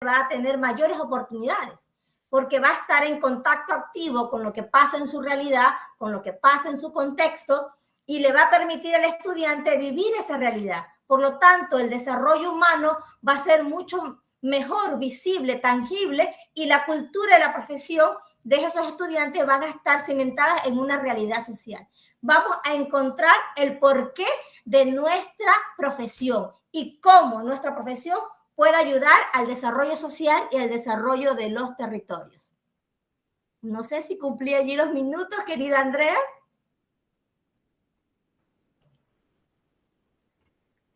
va a tener mayores oportunidades, porque va a estar en contacto activo con lo que pasa en su realidad, con lo que pasa en su contexto, y le va a permitir al estudiante vivir esa realidad. Por lo tanto, el desarrollo humano va a ser mucho mejor, visible, tangible, y la cultura y la profesión de esos estudiantes van a estar cimentadas en una realidad social. Vamos a encontrar el porqué de nuestra profesión y cómo nuestra profesión puede ayudar al desarrollo social y al desarrollo de los territorios. No sé si cumplí allí los minutos, querida Andrea.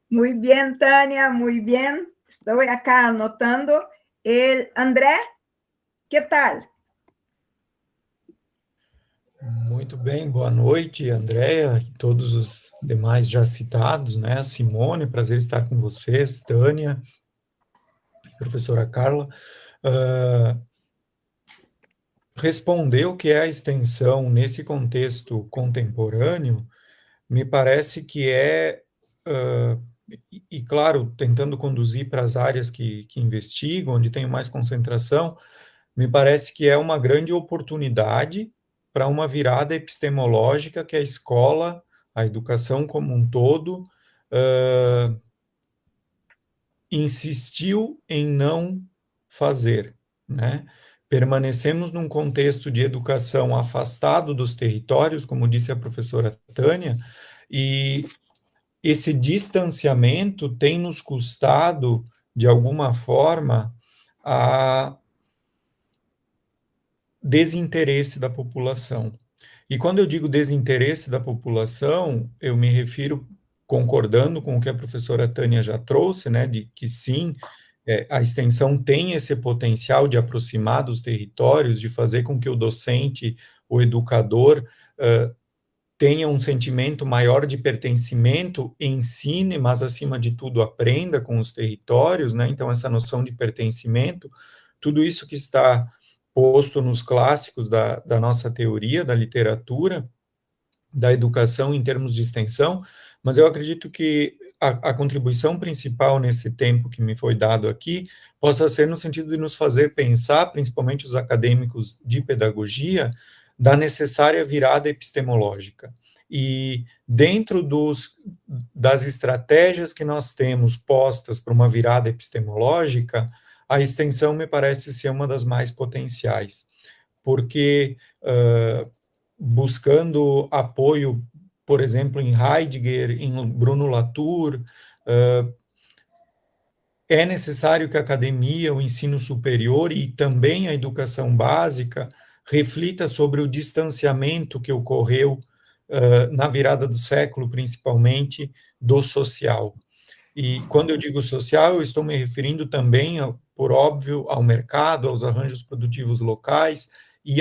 Muy bien, Tânia, muy bien. Estou acá anotando. André, que tal? Muito bem, boa noite, Andréa, e todos os demais já citados, né? Simone, prazer estar com vocês, Tânia, professora Carla. Responder o que é a extensão nesse contexto contemporâneo, me parece que e claro, tentando conduzir para as áreas que investigam, onde tem mais concentração, me parece que é uma grande oportunidade para uma virada epistemológica que a escola, a educação como um todo, insistiu em não fazer, né? Permanecemos num contexto de educação afastado dos territórios, como disse a professora Tânia, e esse distanciamento tem nos custado, de alguma forma, a desinteresse da população. E quando eu digo desinteresse da população, eu me refiro, concordando com o que a professora Tânia já trouxe, né, de que sim, a extensão tem esse potencial de aproximar dos territórios, de fazer com que o docente, o educador, tenha um sentimento maior de pertencimento, ensine, mas acima de tudo aprenda com os territórios, né? Então essa noção de pertencimento, tudo isso que está posto nos clássicos da nossa teoria, da literatura, da educação em termos de extensão, mas eu acredito que a contribuição principal nesse tempo que me foi dado aqui possa ser no sentido de nos fazer pensar, principalmente os acadêmicos de pedagogia, da necessária virada epistemológica. E dentro das estratégias que nós temos postas para uma virada epistemológica, a extensão me parece ser uma das mais potenciais, porque buscando apoio, por exemplo, em Heidegger, em Bruno Latour, é necessário que a academia, o ensino superior e também a educação básica reflita sobre o distanciamento que ocorreu na virada do século, principalmente, do social. E quando eu digo social, eu estou me referindo também, por óbvio, ao mercado, aos arranjos produtivos locais e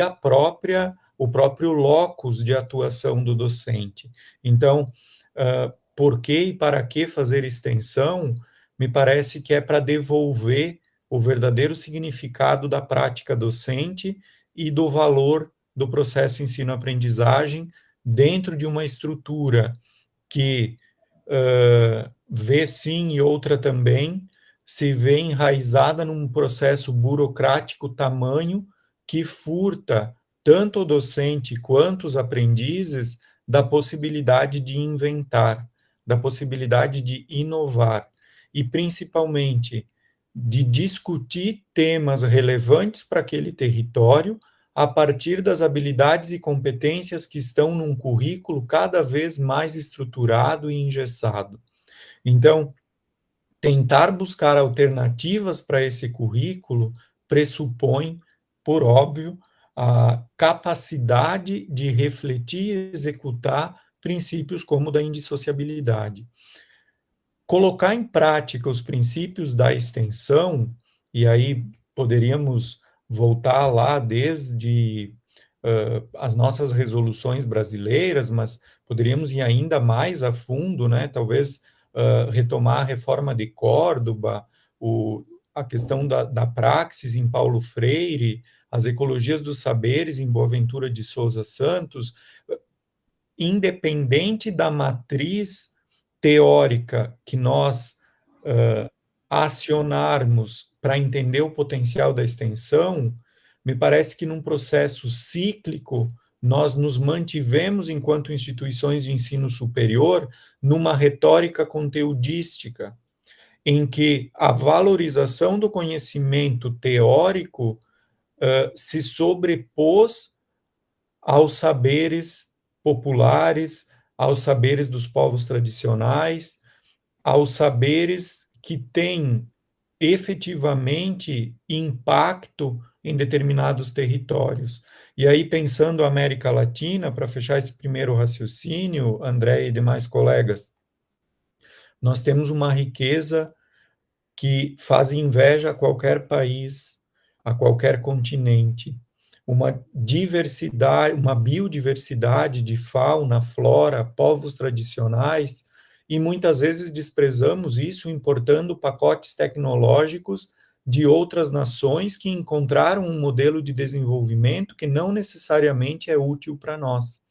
o próprio locus de atuação do docente. Então, por que e para que fazer extensão? Me parece que é para devolver o verdadeiro significado da prática docente e do valor do processo ensino-aprendizagem dentro de uma estrutura que vê sim e outra também, se vê enraizada num processo burocrático tamanho que furta tanto o docente quanto os aprendizes da possibilidade de inventar, da possibilidade de inovar e, principalmente, de discutir temas relevantes para aquele território a partir das habilidades e competências que estão num currículo cada vez mais estruturado e engessado. Então, tentar buscar alternativas para esse currículo pressupõe, por óbvio, a capacidade de refletir e executar princípios como o da indissociabilidade. Colocar em prática os princípios da extensão, e aí poderíamos voltar lá desde as nossas resoluções brasileiras, mas poderíamos ir ainda mais a fundo, né? Talvez retomar a reforma de Córdoba, a questão da praxis em Paulo Freire, as ecologias dos saberes em Boaventura de Souza Santos, independente da matriz teórica que nós acionarmos para entender o potencial da extensão, me parece que num processo cíclico, nós nos mantivemos, enquanto instituições de ensino superior, numa retórica conteudística, em que a valorização do conhecimento teórico se sobrepôs aos saberes populares, aos saberes dos povos tradicionais, aos saberes que têm efetivamente impacto em determinados territórios. E aí, pensando a América Latina, para fechar esse primeiro raciocínio, André e demais colegas, nós temos uma riqueza que faz inveja a qualquer país, a qualquer continente, uma diversidade, uma biodiversidade de fauna, flora, povos tradicionais, e muitas vezes desprezamos isso importando pacotes tecnológicos de outras nações que encontraram um modelo de desenvolvimento que não necessariamente é útil para nós.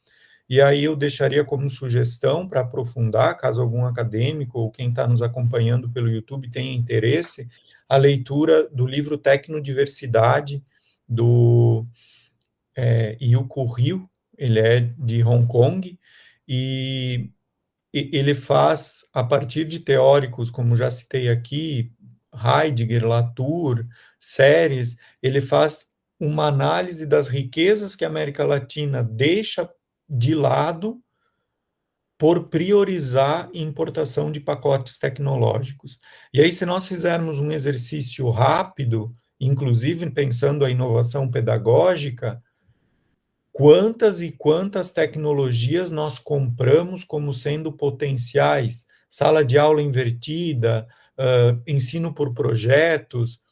E aí eu deixaria como sugestão para aprofundar, caso algum acadêmico ou quem está nos acompanhando pelo YouTube tenha interesse, a leitura do livro Tecnodiversidade, do Yuko Ryu, ele é de Hong Kong, e ele faz, a partir de teóricos, como já citei aqui, Heidegger, Latour, Seres, ele faz uma análise das riquezas que a América Latina deixa de lado por priorizar importação de pacotes tecnológicos. E aí, se nós fizermos um exercício rápido, inclusive pensando a inovação pedagógica, quantas e quantas tecnologias nós compramos como sendo potenciais? Sala de aula invertida, ensino por projetos,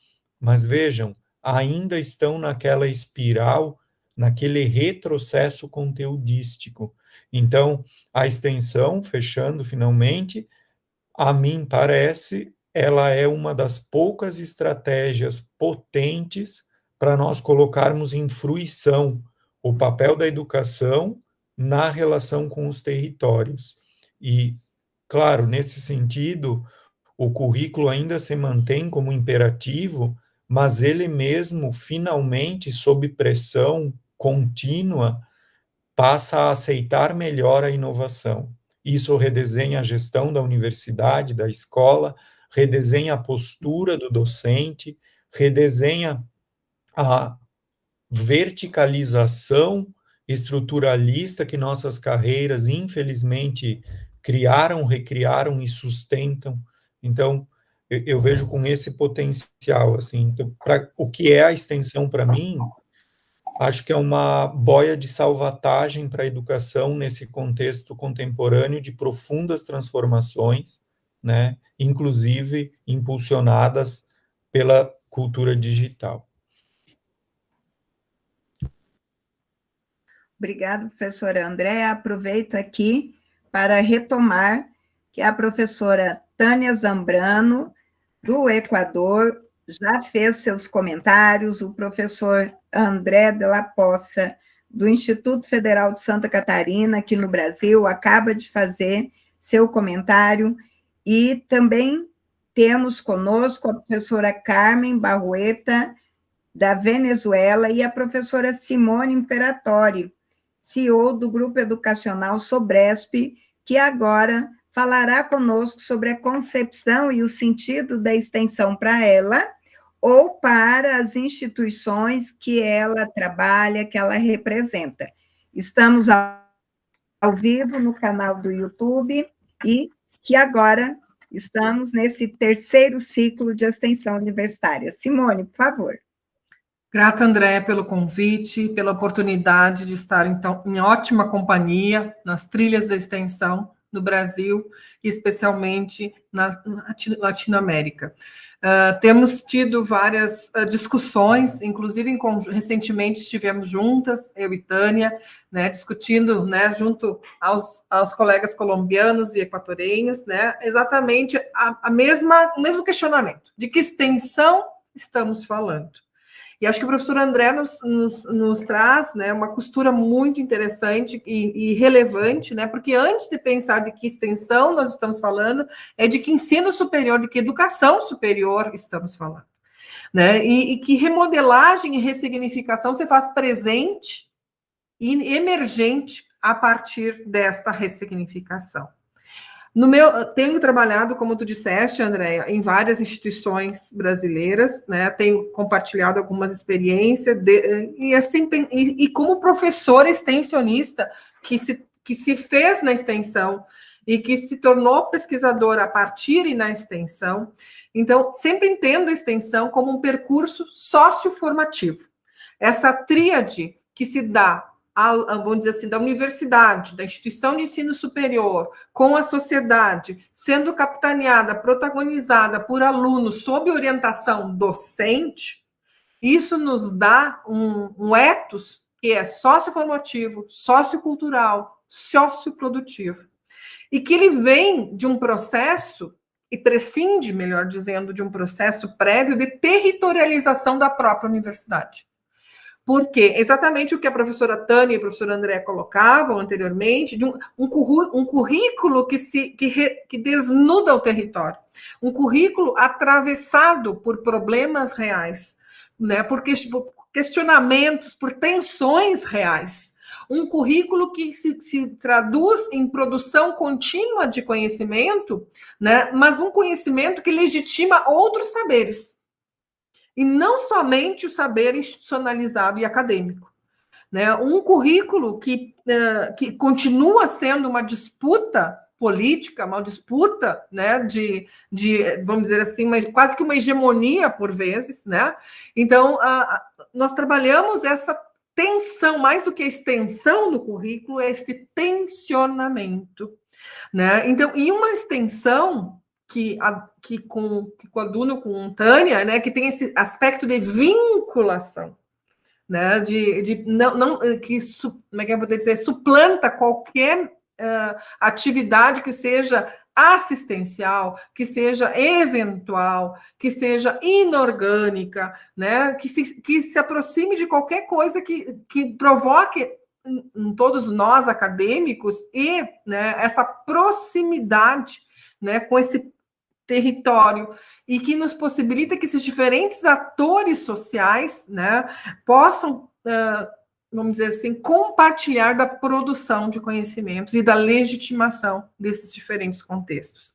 mas vejam, ainda estão naquela espiral, naquele retrocesso conteudístico. Então, a extensão, fechando finalmente, a mim parece, ela é uma das poucas estratégias potentes para nós colocarmos em fruição o papel da educação na relação com os territórios. E, claro, nesse sentido, o currículo ainda se mantém como imperativo, mas ele mesmo, finalmente, sob pressão contínua, passa a aceitar melhor a inovação. Isso redesenha a gestão da universidade, da escola, redesenha a postura do docente, redesenha a verticalização estruturalista que nossas carreiras, infelizmente, criaram, recriaram e sustentam. Então, eu vejo com esse potencial, assim. Então, o que é a extensão para mim, acho que é uma boia de salvatagem para a educação nesse contexto contemporâneo de profundas transformações, né, inclusive impulsionadas pela cultura digital. Obrigada, professora Andréa. Aproveito aqui para retomar que a professora Tânia Zambrano, do Equador, já fez seus comentários, o professor André de la Poça, do Instituto Federal de Santa Catarina, aqui no Brasil, acaba de fazer seu comentário, e também temos conosco a professora Carmen Barrueta, da Venezuela, e a professora Simone Imperatori, CEO do Grupo Educacional Sobresp, que agora falará conosco sobre a concepção e o sentido da extensão para ela, ou para as instituições que ela trabalha, que ela representa. Estamos ao vivo no canal do YouTube e que agora estamos nesse terceiro ciclo de extensão universitária. Simone, por favor. Grata, André, pelo convite, pela oportunidade de estar, então, em ótima companhia nas trilhas da extensão no Brasil, e especialmente na Latinoamérica. Temos tido várias discussões, inclusive recentemente estivemos juntas, eu e Tânia, né, discutindo, né, junto aos colegas colombianos e equatorianos, né, exatamente o mesmo questionamento, de que extensão estamos falando. E acho que o professor André nos traz, né, uma costura muito interessante e relevante, né, porque antes de pensar de que extensão nós estamos falando, é de que ensino superior, de que educação superior estamos falando, né, e que remodelagem e ressignificação se faz presente e emergente a partir desta ressignificação. Tenho trabalhado, como tu disseste, Andréa, em várias instituições brasileiras, né? Tenho compartilhado algumas experiências e como professora extensionista que se fez na extensão e que se tornou pesquisadora a partir e na extensão. Então, sempre entendo a extensão como um percurso socioformativo. Essa tríade que se dá, vamos dizer assim, da universidade, da instituição de ensino superior, com a sociedade, sendo capitaneada, protagonizada por alunos sob orientação docente, isso nos dá um ethos que é socioformativo, sociocultural, socioprodutivo, e que ele vem de um processo, e prescinde, melhor dizendo, de um processo prévio de territorialização da própria universidade. Porque exatamente o que a professora Tânia e o professor André colocavam anteriormente, de um currículo que desnuda o território, um currículo atravessado por problemas reais, né, por questionamentos, por tensões reais, um currículo que se traduz em produção contínua de conhecimento, né, mas um conhecimento que legitima outros saberes. E não somente o saber institucionalizado e acadêmico, né? Um currículo que continua sendo uma disputa política, uma disputa, né, vamos dizer assim, quase que uma hegemonia por vezes, né? Então, nós trabalhamos essa tensão, mais do que a extensão do currículo, é esse tensionamento, né? Então, em uma extensão que coaduno com Tânia, né, que tem esse aspecto de vinculação, né, como é que eu vou dizer, suplanta qualquer atividade que seja assistencial, que seja eventual, que seja inorgânica, né, que se aproxime de qualquer coisa que provoque em todos nós acadêmicos né, essa proximidade, né, com esse território, e que nos possibilita que esses diferentes atores sociais, né, possam, vamos dizer assim, compartilhar da produção de conhecimentos e da legitimação desses diferentes contextos.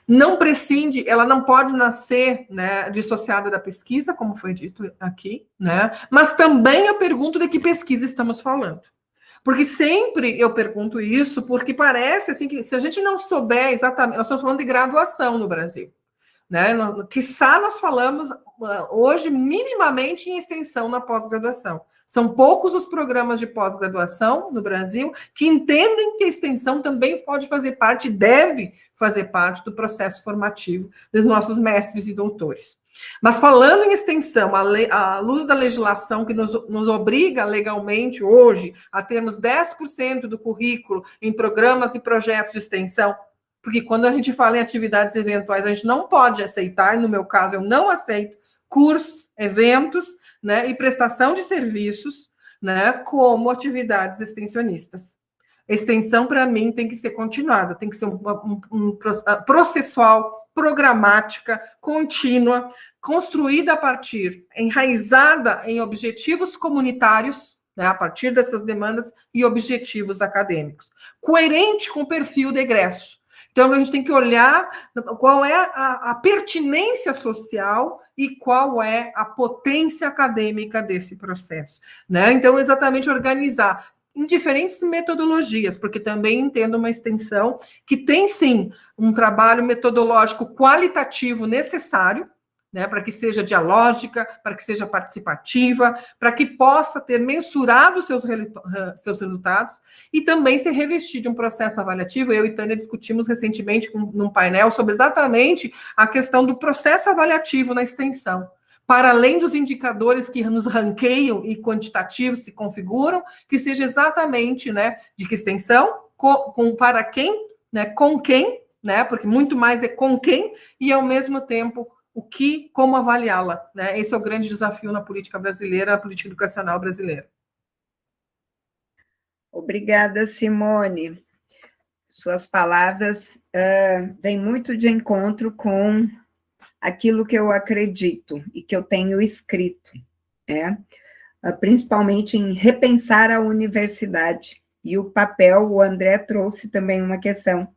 Não prescinde, ela não pode nascer, né, dissociada da pesquisa, como foi dito aqui, né, mas também eu pergunto de que pesquisa estamos falando. Porque sempre eu pergunto isso, porque parece assim que se a gente não souber exatamente, nós estamos falando de graduação no Brasil, né? Quiçá nós falamos hoje minimamente em extensão na pós-graduação. São poucos os programas de pós-graduação no Brasil que entendem que a extensão também pode fazer parte, deve fazer parte do processo formativo dos nossos mestres e doutores. Mas falando em extensão, à luz da legislação que nos obriga legalmente hoje a termos 10% do currículo em programas e projetos de extensão, porque quando a gente fala em atividades eventuais, a gente não pode aceitar, e no meu caso eu não aceito, cursos, eventos, né, e prestação de serviços, né, como atividades extensionistas. Extensão, para mim, tem que ser continuada, tem que ser processual, programática, contínua, construída a partir, enraizada em objetivos comunitários, né, a partir dessas demandas e objetivos acadêmicos, coerente com o perfil de egresso. Então, a gente tem que olhar qual é a pertinência social e qual é a potência acadêmica desse processo, né? Então, exatamente organizar em diferentes metodologias, porque também entendo uma extensão que tem, sim, um trabalho metodológico qualitativo necessário, né, para que seja dialógica, para que seja participativa, para que possa ter mensurado seus resultados e também se revestir de um processo avaliativo. Eu e Tânia discutimos recentemente num painel sobre exatamente a questão do processo avaliativo na extensão, para além dos indicadores que nos ranqueiam e quantitativos se configuram, que seja exatamente, né, de que extensão, para quem, né, com quem, né, porque muito mais é com quem, e ao mesmo tempo como avaliá-la, né? Esse é o grande desafio na política brasileira, na política educacional brasileira. Obrigada, Simone. Suas palavras vêm muito de encontro com aquilo que eu acredito e que eu tenho escrito, né? Principalmente em repensar a universidade e o papel. O André trouxe também uma questão.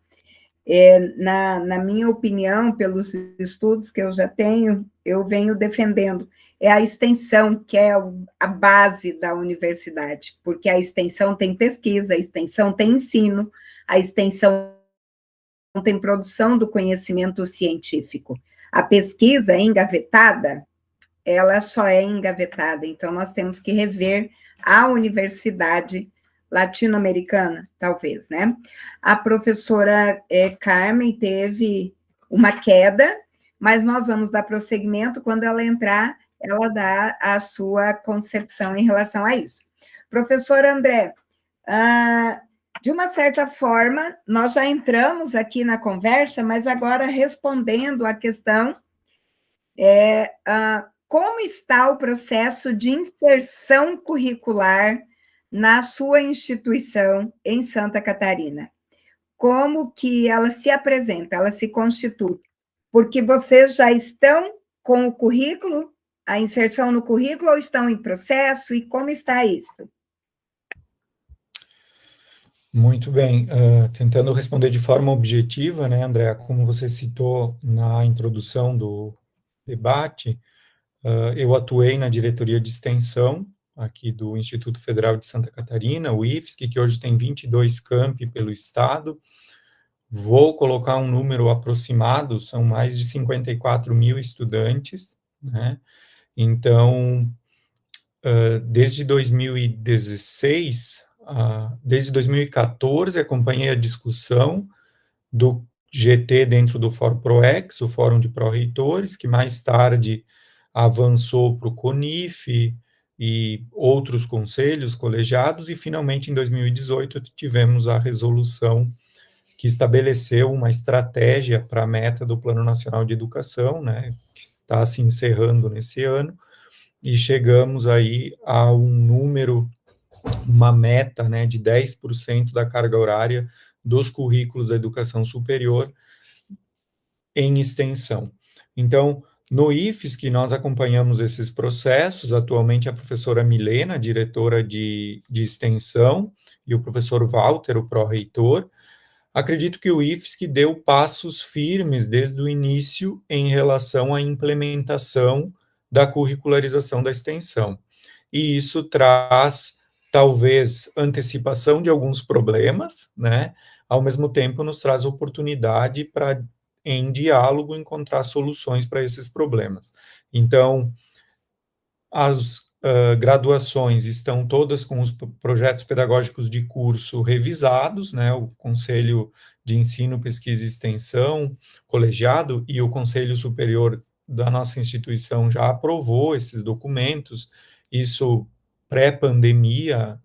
Na minha opinião, pelos estudos que eu já tenho, eu venho defendendo, a extensão, que é a base da universidade, porque a extensão tem pesquisa, a extensão tem ensino, a extensão tem produção do conhecimento científico. A pesquisa engavetada, ela só é engavetada, então nós temos que rever a universidade latino-americana, talvez, né? A professora Carmen teve uma queda, mas nós vamos dar prosseguimento. Quando ela entrar, ela dá a sua concepção em relação a isso. Professor André, de uma certa forma, nós já entramos aqui na conversa, mas agora respondendo à questão, como está o processo de inserção curricular na sua instituição em Santa Catarina? Como que ela se apresenta, ela se constitui? Porque vocês já estão com o currículo, a inserção no currículo, ou estão em processo, e como está isso? Muito bem, tentando responder de forma objetiva, né, Andréa, como você citou na introdução do debate, eu atuei na diretoria de extensão aqui do Instituto Federal de Santa Catarina, o IFSC, que hoje tem 22 campi pelo estado. Vou colocar um número aproximado, são mais de 54 mil estudantes, né? Então, desde 2016, desde 2014, acompanhei a discussão do GT dentro do Fórum ProEx, o Fórum de Pró-Reitores, que mais tarde avançou para o CONIF e outros conselhos colegiados, e finalmente em 2018 tivemos a resolução que estabeleceu uma estratégia para a meta do Plano Nacional de Educação, né, que está se encerrando nesse ano, e chegamos aí a um número, uma meta, né, de 10% da carga horária dos currículos da educação superior em extensão. Então, no IFSC, nós acompanhamos esses processos. Atualmente, a professora Milena, diretora de extensão, e o professor Walter, o pró-reitor. Acredito que o IFSC deu passos firmes desde o início em relação à implementação da curricularização da extensão. E isso traz, talvez, antecipação de alguns problemas, né? Ao mesmo tempo, nos traz oportunidade para, em diálogo, encontrar soluções para esses problemas. Então, as graduações estão todas com os projetos pedagógicos de curso revisados, né? O Conselho de Ensino, Pesquisa e Extensão, colegiado, e o Conselho Superior da nossa instituição já aprovou esses documentos, isso pré-pandemia,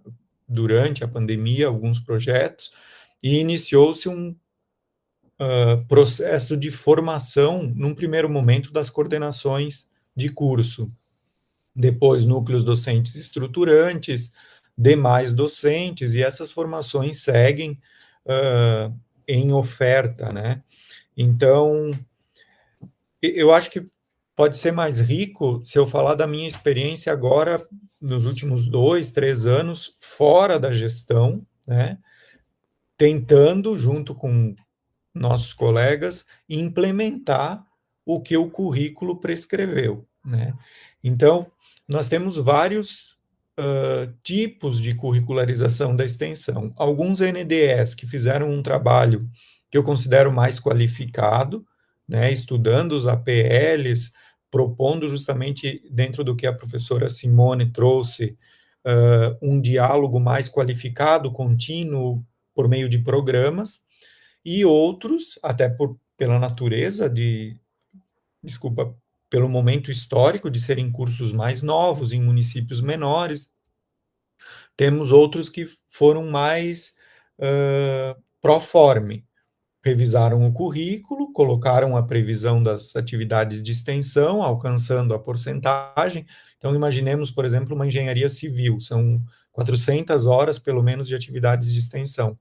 durante a pandemia, alguns projetos, e iniciou-se um processo de formação, num primeiro momento, das coordenações de curso, depois núcleos docentes estruturantes, demais docentes, e essas formações seguem em oferta, né? Então, eu acho que pode ser mais rico se eu falar da minha experiência agora, nos últimos 2, 3 anos, fora da gestão, né? Tentando, junto com nossos colegas, implementar o que o currículo prescreveu, né? Então, nós temos vários tipos de curricularização da extensão. Alguns NDEs que fizeram um trabalho que eu considero mais qualificado, né, estudando os APLs, propondo justamente dentro do que a professora Simone trouxe, um diálogo mais qualificado, contínuo, por meio de programas, e outros, até pela natureza pelo momento histórico de serem cursos mais novos, em municípios menores, temos outros que foram mais pro forme, revisaram o currículo, colocaram a previsão das atividades de extensão, alcançando a porcentagem. Então, imaginemos, por exemplo, uma engenharia civil, são 400 horas, pelo menos, de atividades de extensão.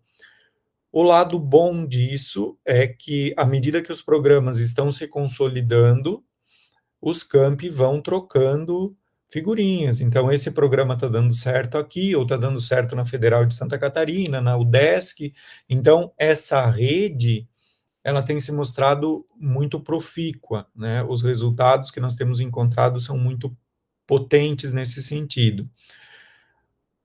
O lado bom disso é que, à medida que os programas estão se consolidando, os campi vão trocando figurinhas. Então, esse programa está dando certo aqui, ou está dando certo na Federal de Santa Catarina, na UDESC. Então, essa rede, ela tem se mostrado muito profícua, né? Os resultados que nós temos encontrado são muito potentes nesse sentido.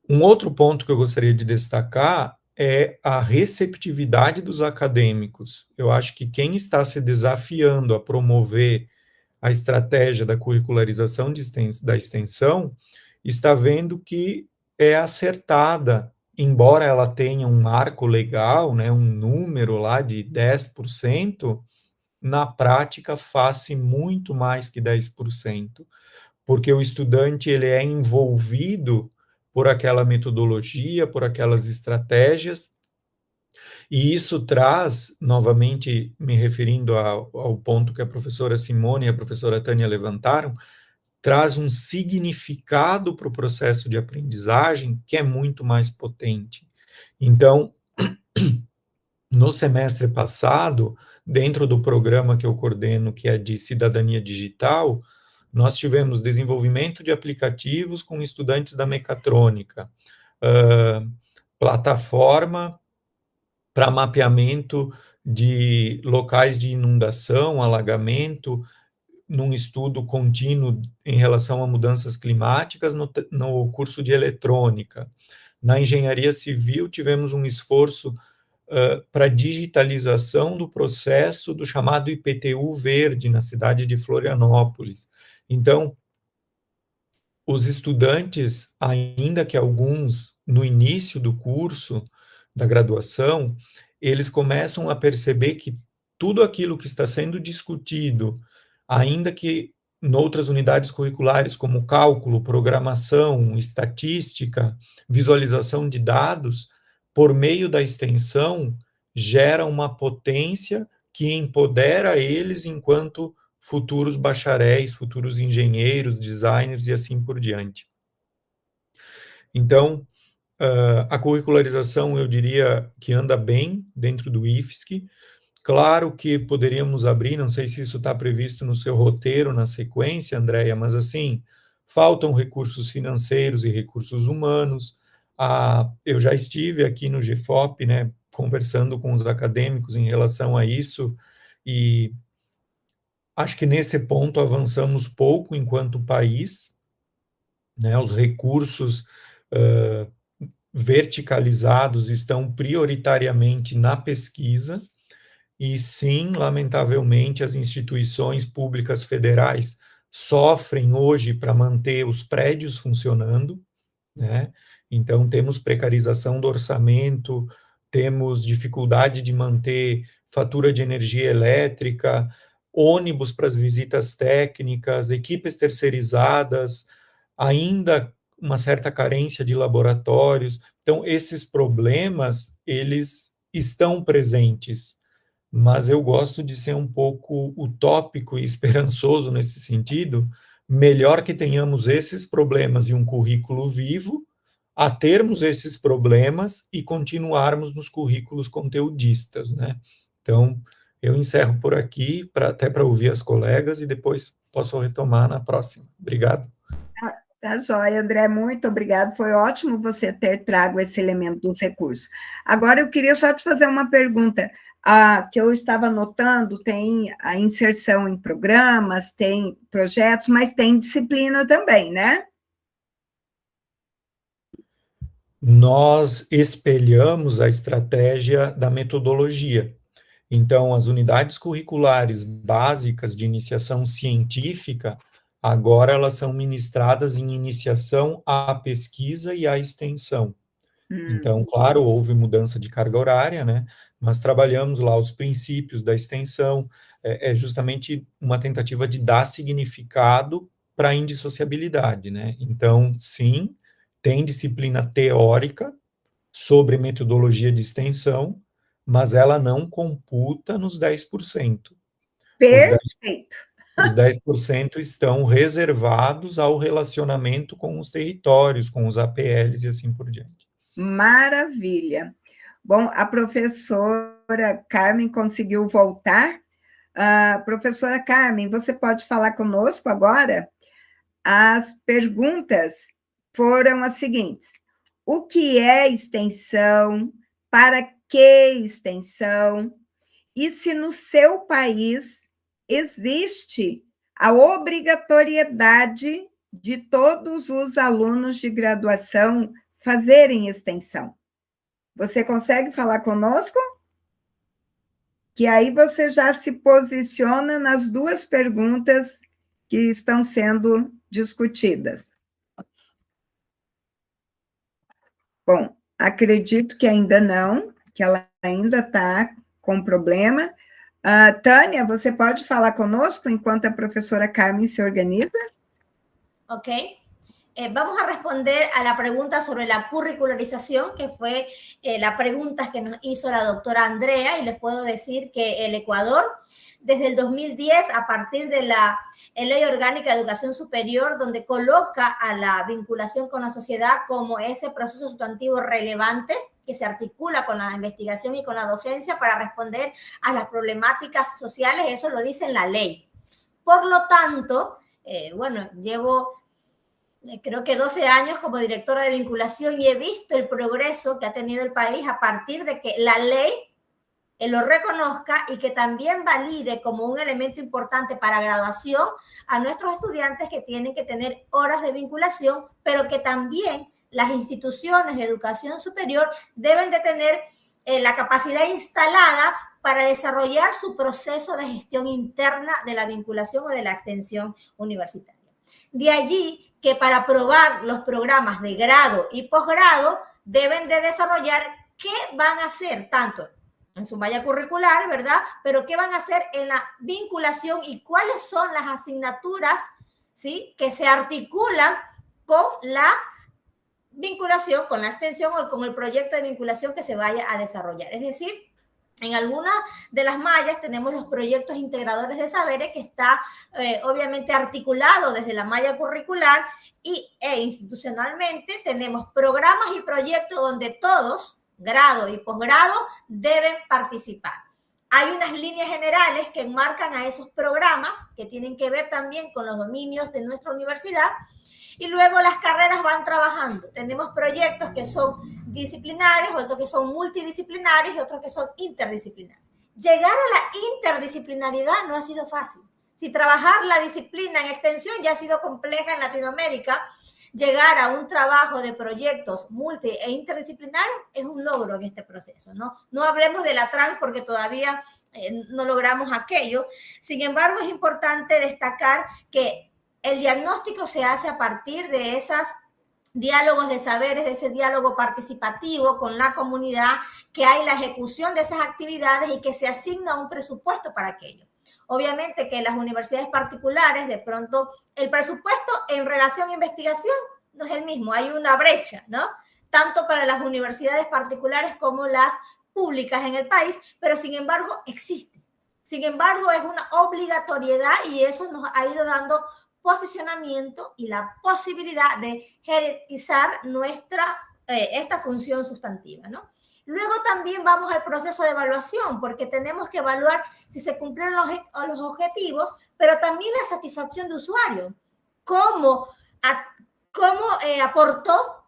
Um outro ponto que eu gostaria de destacar é a receptividade dos acadêmicos. Eu acho que quem está se desafiando a promover a estratégia da curricularização da extensão está vendo que é acertada, embora ela tenha um marco legal, né, um número lá de 10%, na prática faz-se muito mais que 10%, porque o estudante ele é envolvido por aquela metodologia, por aquelas estratégias, e isso traz, novamente me referindo ao ponto que a professora Simone e a professora Tânia levantaram, traz um significado para o processo de aprendizagem que é muito mais potente. Então, no semestre passado, dentro do programa que eu coordeno, que é de cidadania digital, nós tivemos desenvolvimento de aplicativos com estudantes da mecatrônica, plataforma para mapeamento de locais de inundação, alagamento, num estudo contínuo em relação a mudanças climáticas no curso de eletrônica. Na engenharia civil, tivemos um esforço para digitalização do processo do chamado IPTU verde na cidade de Florianópolis. Então, os estudantes, ainda que alguns no início do curso da graduação, eles começam a perceber que tudo aquilo que está sendo discutido, ainda que em outras unidades curriculares, como cálculo, programação, estatística, visualização de dados, por meio da extensão, gera uma potência que empodera eles enquanto futuros bacharéis, futuros engenheiros, designers e assim por diante. Então, a curricularização, eu diria que anda bem dentro do IFSC. Claro que poderíamos abrir, não sei se isso está previsto no seu roteiro, na sequência, Andréia, mas assim, faltam recursos financeiros e recursos humanos. Eu já estive aqui no GFOP, né, conversando com os acadêmicos em relação a isso, e acho que nesse ponto avançamos pouco enquanto país, né, os recursos verticalizados estão prioritariamente na pesquisa, e sim, lamentavelmente, as instituições públicas federais sofrem hoje para manter os prédios funcionando, né? Então, temos precarização do orçamento, temos dificuldade de manter fatura de energia elétrica, ônibus para as visitas técnicas, equipes terceirizadas, ainda uma certa carência de laboratórios. Então, esses problemas, eles estão presentes, mas eu gosto de ser um pouco utópico e esperançoso nesse sentido. Melhor que tenhamos esses problemas e um currículo vivo, a termos esses problemas e continuarmos nos currículos conteudistas, né? Então, eu encerro por aqui, até para ouvir as colegas, e depois posso retomar na próxima. Obrigado. Tá joia, André, muito obrigado. Foi ótimo você ter trago esse elemento dos recursos. Agora, eu queria só te fazer uma pergunta. Que eu estava notando, tem a inserção em programas, tem projetos, mas tem disciplina também, né? Nós espelhamos a estratégia da metodologia. Então, as unidades curriculares básicas de iniciação científica, agora elas são ministradas em iniciação à pesquisa e à extensão. Então, claro, houve mudança de carga horária, né? Mas trabalhamos lá os princípios da extensão, é justamente uma tentativa de dar significado para a indissociabilidade, né? Então, sim, tem disciplina teórica sobre metodologia de extensão, mas ela não computa nos 10%. Perfeito. Os 10% estão reservados ao relacionamento com os territórios, com os APLs e assim por diante. Maravilha. Bom, a professora Carmen conseguiu voltar. Professora Carmen, você pode falar conosco agora? As perguntas foram as seguintes: o que é extensão? Para que extensão? E se no seu país existe a obrigatoriedade de todos os alunos de graduação fazerem extensão? Você consegue falar conosco? Que aí você já se posiciona nas duas perguntas que estão sendo discutidas. Bom, acredito que ainda não, que ela ainda está com problema. Tânia, você pode falar conosco enquanto a profesora Carmen se organiza? Ok. Vamos a responder a la pregunta sobre la curricularización, que fue la pregunta que nos hizo la doctora Andrea, y les puedo decir que el Ecuador, desde el 2010, a partir de la Ley Orgánica de Educación Superior, donde coloca a la vinculación con la sociedad como ese proceso sustantivo relevante que se articula con la investigación y con la docencia para responder a las problemáticas sociales, eso lo dice en la ley. Por lo tanto, bueno, llevo creo que 12 años como directora de vinculación y he visto el progreso que ha tenido el país a partir de que la ley lo reconozca y que también valide como un elemento importante para graduación a nuestros estudiantes que tienen que tener horas de vinculación, pero que también las instituciones de educación superior deben de tener la capacidad instalada para desarrollar su proceso de gestión interna de la vinculación o de la extensión universitaria. De allí que para aprobar los programas de grado y posgrado deben de desarrollar qué van a hacer tanto en su malla curricular, ¿verdad? Pero qué van a hacer en la vinculación y cuáles son las asignaturas, ¿sí?, que se articulan con la vinculación, con la extensión o con el proyecto de vinculación que se vaya a desarrollar. Es decir, en algunas de las mallas tenemos los proyectos integradores de saberes que está obviamente articulado desde la malla curricular e institucionalmente tenemos programas y proyectos donde todos, grado y posgrado, deben participar. Hay unas líneas generales que enmarcan a esos programas que tienen que ver también con los dominios de nuestra universidad y luego las carreras van trabajando. Tenemos proyectos que son disciplinarios, otros que son multidisciplinarios y otros que son interdisciplinarios. Llegar a la interdisciplinaridad no ha sido fácil. Si trabajar la disciplina en extensión ya ha sido compleja en Latinoamérica, llegar a un trabajo de proyectos multi e interdisciplinarios es un logro en este proceso, ¿no? No hablemos de la trans porque todavía no logramos aquello. Sin embargo, es importante destacar que el diagnóstico se hace a partir de esos diálogos de saberes, de ese diálogo participativo con la comunidad, que hay la ejecución de esas actividades y que se asigna un presupuesto para aquello. Obviamente que las universidades particulares, de pronto, el presupuesto en relación a investigación no es el mismo, hay una brecha, ¿no? Tanto para las universidades particulares como las públicas en el país, pero sin embargo existe. Sin embargo, es una obligatoriedad y eso nos ha ido dando posicionamiento y la posibilidad de jerarquizar esta función sustantiva, ¿no? Luego también vamos al proceso de evaluación, porque tenemos que evaluar si se cumplieron los objetivos, pero también la satisfacción de usuario. ¿Cómo aportó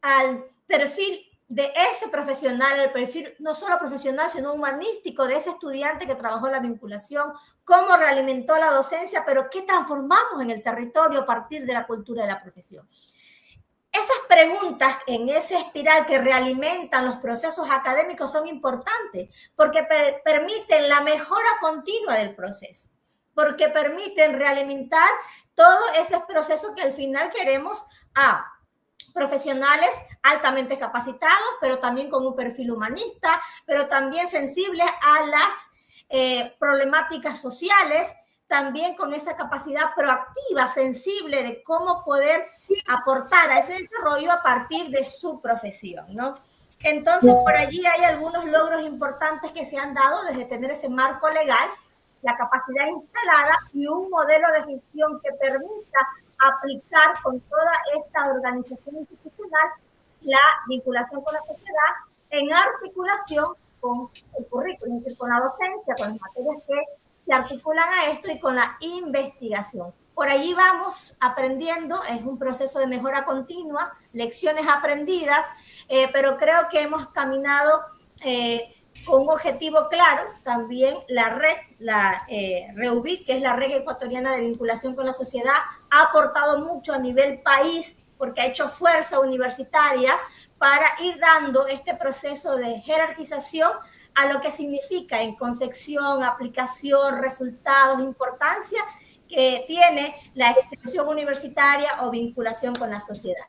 al perfil de ese profesional, el perfil no solo profesional, sino humanístico de ese estudiante que trabajó en la vinculación, cómo realimentó la docencia, pero qué transformamos en el territorio a partir de la cultura de la profesión? Esas preguntas en esa espiral que realimentan los procesos académicos son importantes porque permiten la mejora continua del proceso, porque permiten realimentar todo ese proceso que al final queremos a profesionales altamente capacitados, pero también con un perfil humanista, pero también sensibles a las problemáticas sociales, también con esa capacidad proactiva, sensible de cómo poder aportar a ese desarrollo a partir de su profesión, ¿no? Entonces, por allí hay algunos logros importantes que se han dado desde tener ese marco legal, la capacidad instalada y un modelo de gestión que permita aplicar con toda esta organización institucional la vinculación con la sociedad en articulación con el currículo, es decir, con la docencia, con las materias que se articulan a esto y con la investigación. Por allí vamos aprendiendo, es un proceso de mejora continua, lecciones aprendidas, pero creo que hemos caminado con un objetivo claro. También la red, la REUBIC, que es la Red Ecuatoriana de Vinculación con la Sociedad, ha aportado mucho a nivel país porque ha hecho fuerza universitaria para ir dando este proceso de jerarquización a lo que significa en concepción, aplicación, resultados, importancia que tiene la extensión universitaria o vinculación con la sociedad.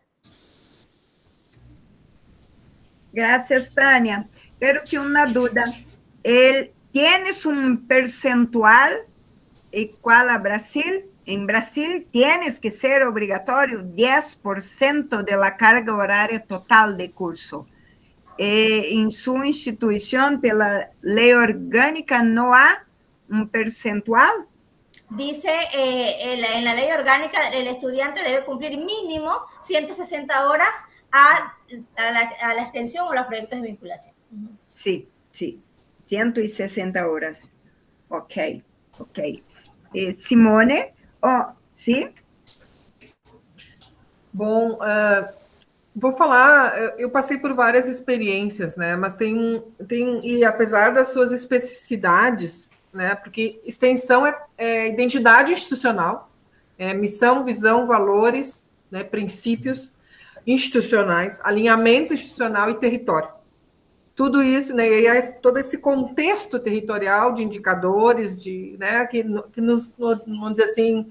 Gracias, Tânia. Pero que uma dúvida. ¿Tienes un percentual igual a Brasil? En Brasil tienes que ser obligatorio 10% de la carga horaria total de curso. En su institución, pela ley orgánica, ¿no hay un percentual? Dice en la ley orgánica, el estudiante debe cumplir mínimo 160 horas a la extensión o los proyectos de vinculación. Sí, sí, 160 horas. Ok. Simone, sim? Bom, vou falar, eu passei por várias experiências, né? Mas e apesar das suas especificidades, né? Porque extensão é identidade institucional, é missão, visão, valores, né? Princípios institucionais, alinhamento institucional e território. Tudo isso, né? E todo esse contexto territorial de indicadores, né? Que nos, vamos dizer assim,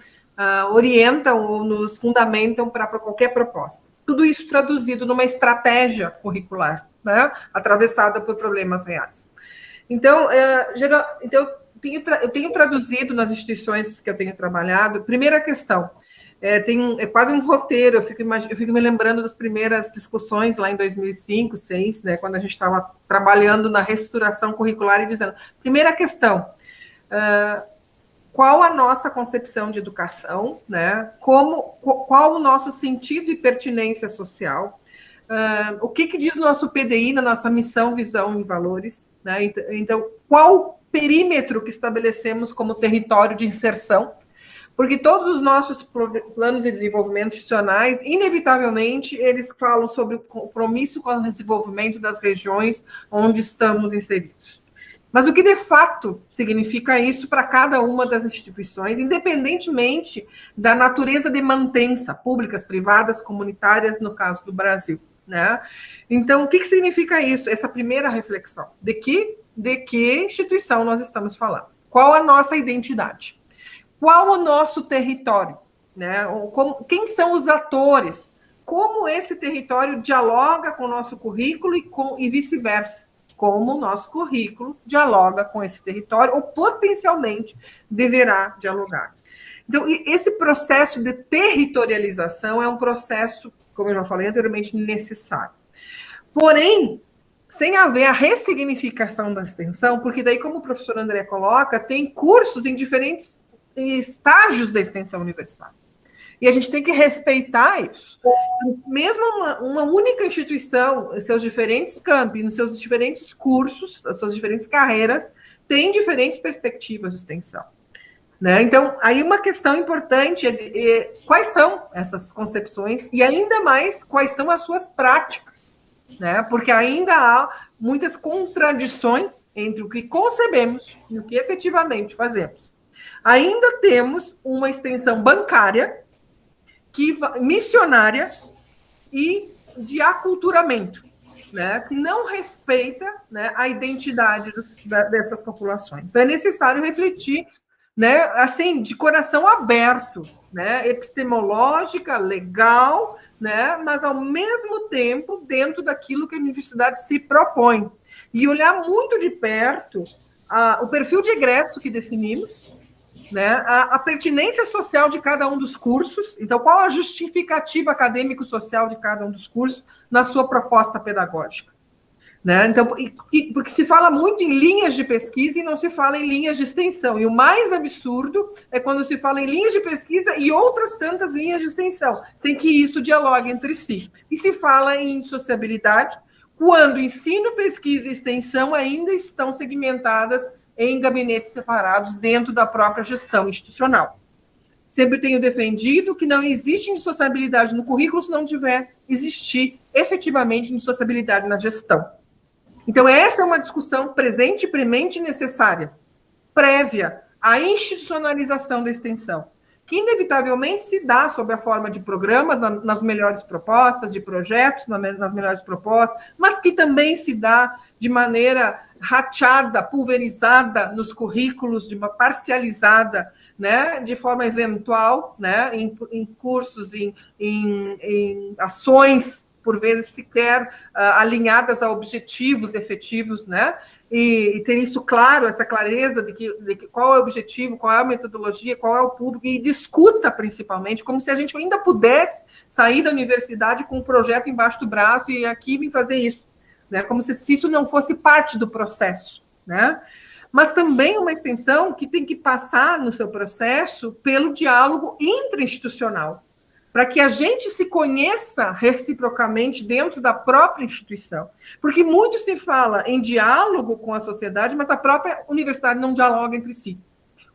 orientam ou nos fundamentam para qualquer proposta. Tudo isso traduzido numa estratégia curricular, né? Atravessada por problemas reais. Então, eu tenho traduzido nas instituições que eu tenho trabalhado. Primeira questão, é quase um roteiro, eu fico me lembrando das primeiras discussões lá em 2005, 2006, né, quando a gente estava trabalhando na reestruturação curricular e dizendo, primeira questão, qual a nossa concepção de educação, né, qual o nosso sentido e pertinência social, o que diz o nosso PDI na nossa missão, visão e valores, né, então, qual o perímetro que estabelecemos como território de inserção, porque todos os nossos planos de desenvolvimento institucionais, inevitavelmente, eles falam sobre o compromisso com o desenvolvimento das regiões onde estamos inseridos. Mas o que, de fato, significa isso para cada uma das instituições, independentemente da natureza de mantença, públicas, privadas, comunitárias, no caso do Brasil, né? Então, o que significa isso? Essa primeira reflexão. De que instituição nós estamos falando? Qual a nossa identidade? Qual o nosso território? Né? Quem são os atores? Como esse território dialoga com o nosso currículo e vice-versa? Como o nosso currículo dialoga com esse território ou potencialmente deverá dialogar. Então, esse processo de territorialização é um processo, como eu já falei anteriormente, necessário. Porém, sem haver a ressignificação da extensão, porque daí, como o professor André coloca, tem cursos em diferentes estágios da extensão universitária. E a gente tem que respeitar isso. Mesmo uma única instituição, seus diferentes campi, nos seus diferentes cursos, as suas diferentes carreiras, tem diferentes perspectivas de extensão. Né? Então, aí uma questão importante é quais são essas concepções e, ainda mais, quais são as suas práticas. Né? Porque ainda há muitas contradições entre o que concebemos e o que efetivamente fazemos. Ainda temos uma extensão bancária, missionária e de aculturamento, né, que não respeita, né, a identidade dessas populações. Então, é necessário refletir, né, assim, de coração aberto, né, epistemológica, legal, né, mas, ao mesmo tempo, dentro daquilo que a universidade se propõe. E olhar muito de perto o perfil de egresso que definimos, né, a pertinência social de cada um dos cursos, então qual a justificativa acadêmico-social de cada um dos cursos na sua proposta pedagógica, Né? Então, porque se fala muito em linhas de pesquisa e não se fala em linhas de extensão. E o mais absurdo é quando se fala em linhas de pesquisa e outras tantas linhas de extensão, sem que isso dialogue entre si. E se fala em sociabilidade, quando ensino, pesquisa e extensão ainda estão segmentadas em gabinetes separados dentro da própria gestão institucional. Sempre tenho defendido que não existe indissociabilidade no currículo se não tiver existir efetivamente indissociabilidade na gestão. Então, essa é uma discussão presente, premente e necessária, prévia à institucionalização da extensão, que inevitavelmente se dá sob a forma de programas, nas melhores propostas, de projetos, nas melhores propostas, mas que também se dá de maneira rateada, pulverizada nos currículos, de uma parcializada, né, de forma eventual, né, em cursos, em ações, por vezes sequer alinhadas a objetivos efetivos, né? E ter isso claro, essa clareza de que qual é o objetivo, qual é a metodologia, qual é o público, e discuta principalmente, como se a gente ainda pudesse sair da universidade com um projeto embaixo do braço e aqui vim fazer isso, né? Como se isso não fosse parte do processo, né? Mas também uma extensão que tem que passar no seu processo pelo diálogo intrainstitucional, para que a gente se conheça reciprocamente dentro da própria instituição. Porque muito se fala em diálogo com a sociedade, mas a própria universidade não dialoga entre si.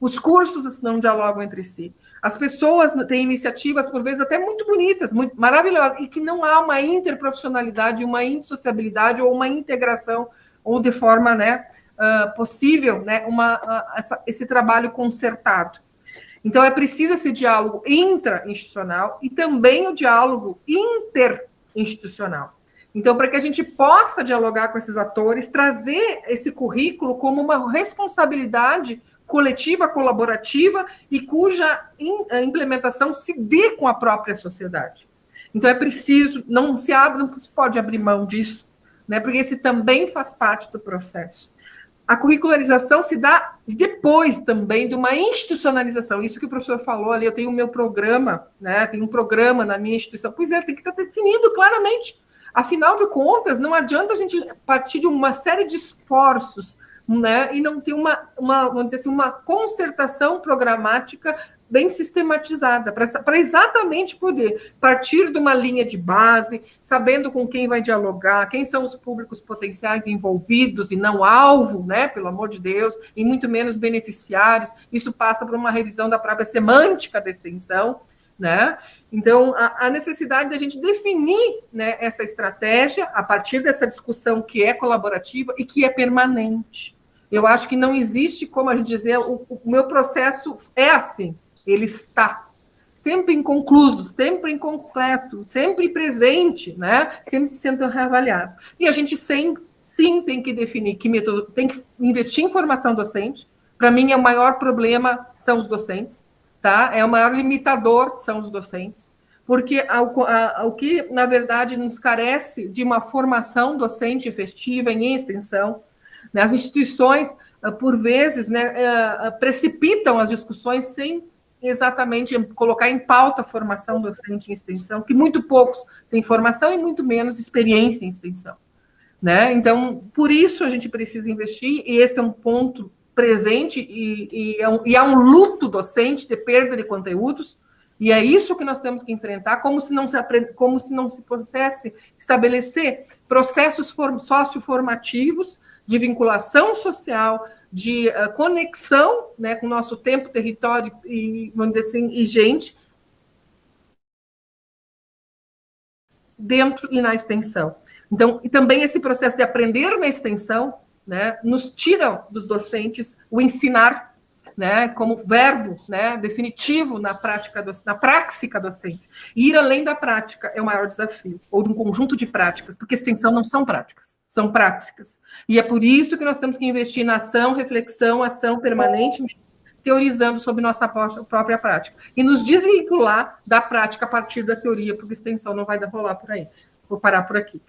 Os cursos não dialogam entre si. As pessoas têm iniciativas, por vezes, até muito bonitas, muito maravilhosas, e que não há uma interprofissionalidade, uma indissociabilidade ou uma integração, ou de forma, né, possível, né, esse trabalho concertado. Então, é preciso esse diálogo intra-institucional e também o diálogo interinstitucional. Então, para que a gente possa dialogar com esses atores, trazer esse currículo como uma responsabilidade coletiva, colaborativa e cuja implementação se dê com a própria sociedade. Então, é preciso, não se pode abrir mão disso, né, porque esse também faz parte do processo. A curricularização se dá depois também de uma institucionalização. Isso que o professor falou ali, eu tenho o meu programa, né? Tenho um programa na minha instituição. Pois é, tem que estar definido claramente. Afinal de contas, não adianta a gente partir de uma série de esforços, né? E não ter vamos dizer assim, uma concertação programática bem sistematizada, para exatamente poder partir de uma linha de base, sabendo com quem vai dialogar, quem são os públicos potenciais envolvidos e não alvo, né, pelo amor de Deus, e muito menos beneficiários. Isso passa por uma revisão da própria semântica da extensão, né? Então, a necessidade da gente definir, né, essa estratégia a partir dessa discussão que é colaborativa e que é permanente. Eu acho que não existe como a gente dizer, o meu processo é assim. Ele está sempre inconcluso, sempre incompleto, sempre presente, né? Sempre sendo reavaliado. E a gente sim tem que definir que método, tem que investir em formação docente. Para mim, o maior problema são os docentes, tá? O maior limitador são os docentes, porque o que, na verdade, nos carece de uma formação docente efetiva em extensão. Né? As instituições, por vezes, né, precipitam as discussões sem exatamente colocar em pauta a formação docente em extensão, que muito poucos têm formação e muito menos experiência em extensão. Né? Então, por isso a gente precisa investir, e esse é um ponto presente, e é um luto docente de perda de conteúdos, e é isso que nós temos que enfrentar, como se não se pudesse estabelecer processos socioformativos de vinculação social, de conexão, né, com o nosso tempo, território e, vamos dizer assim, e gente, dentro e na extensão. Então, e também esse processo de aprender na extensão, né, nos tira dos docentes o ensinar, né, como verbo, né, definitivo na prática docente. E ir além da prática é o maior desafio, ou de um conjunto de práticas, porque extensão não são práticas, são práticas. E é por isso que nós temos que investir na ação, reflexão, ação permanentemente, teorizando sobre nossa própria prática. E nos desvincular da prática a partir da teoria, porque extensão não vai rolar por aí. Vou parar por aqui.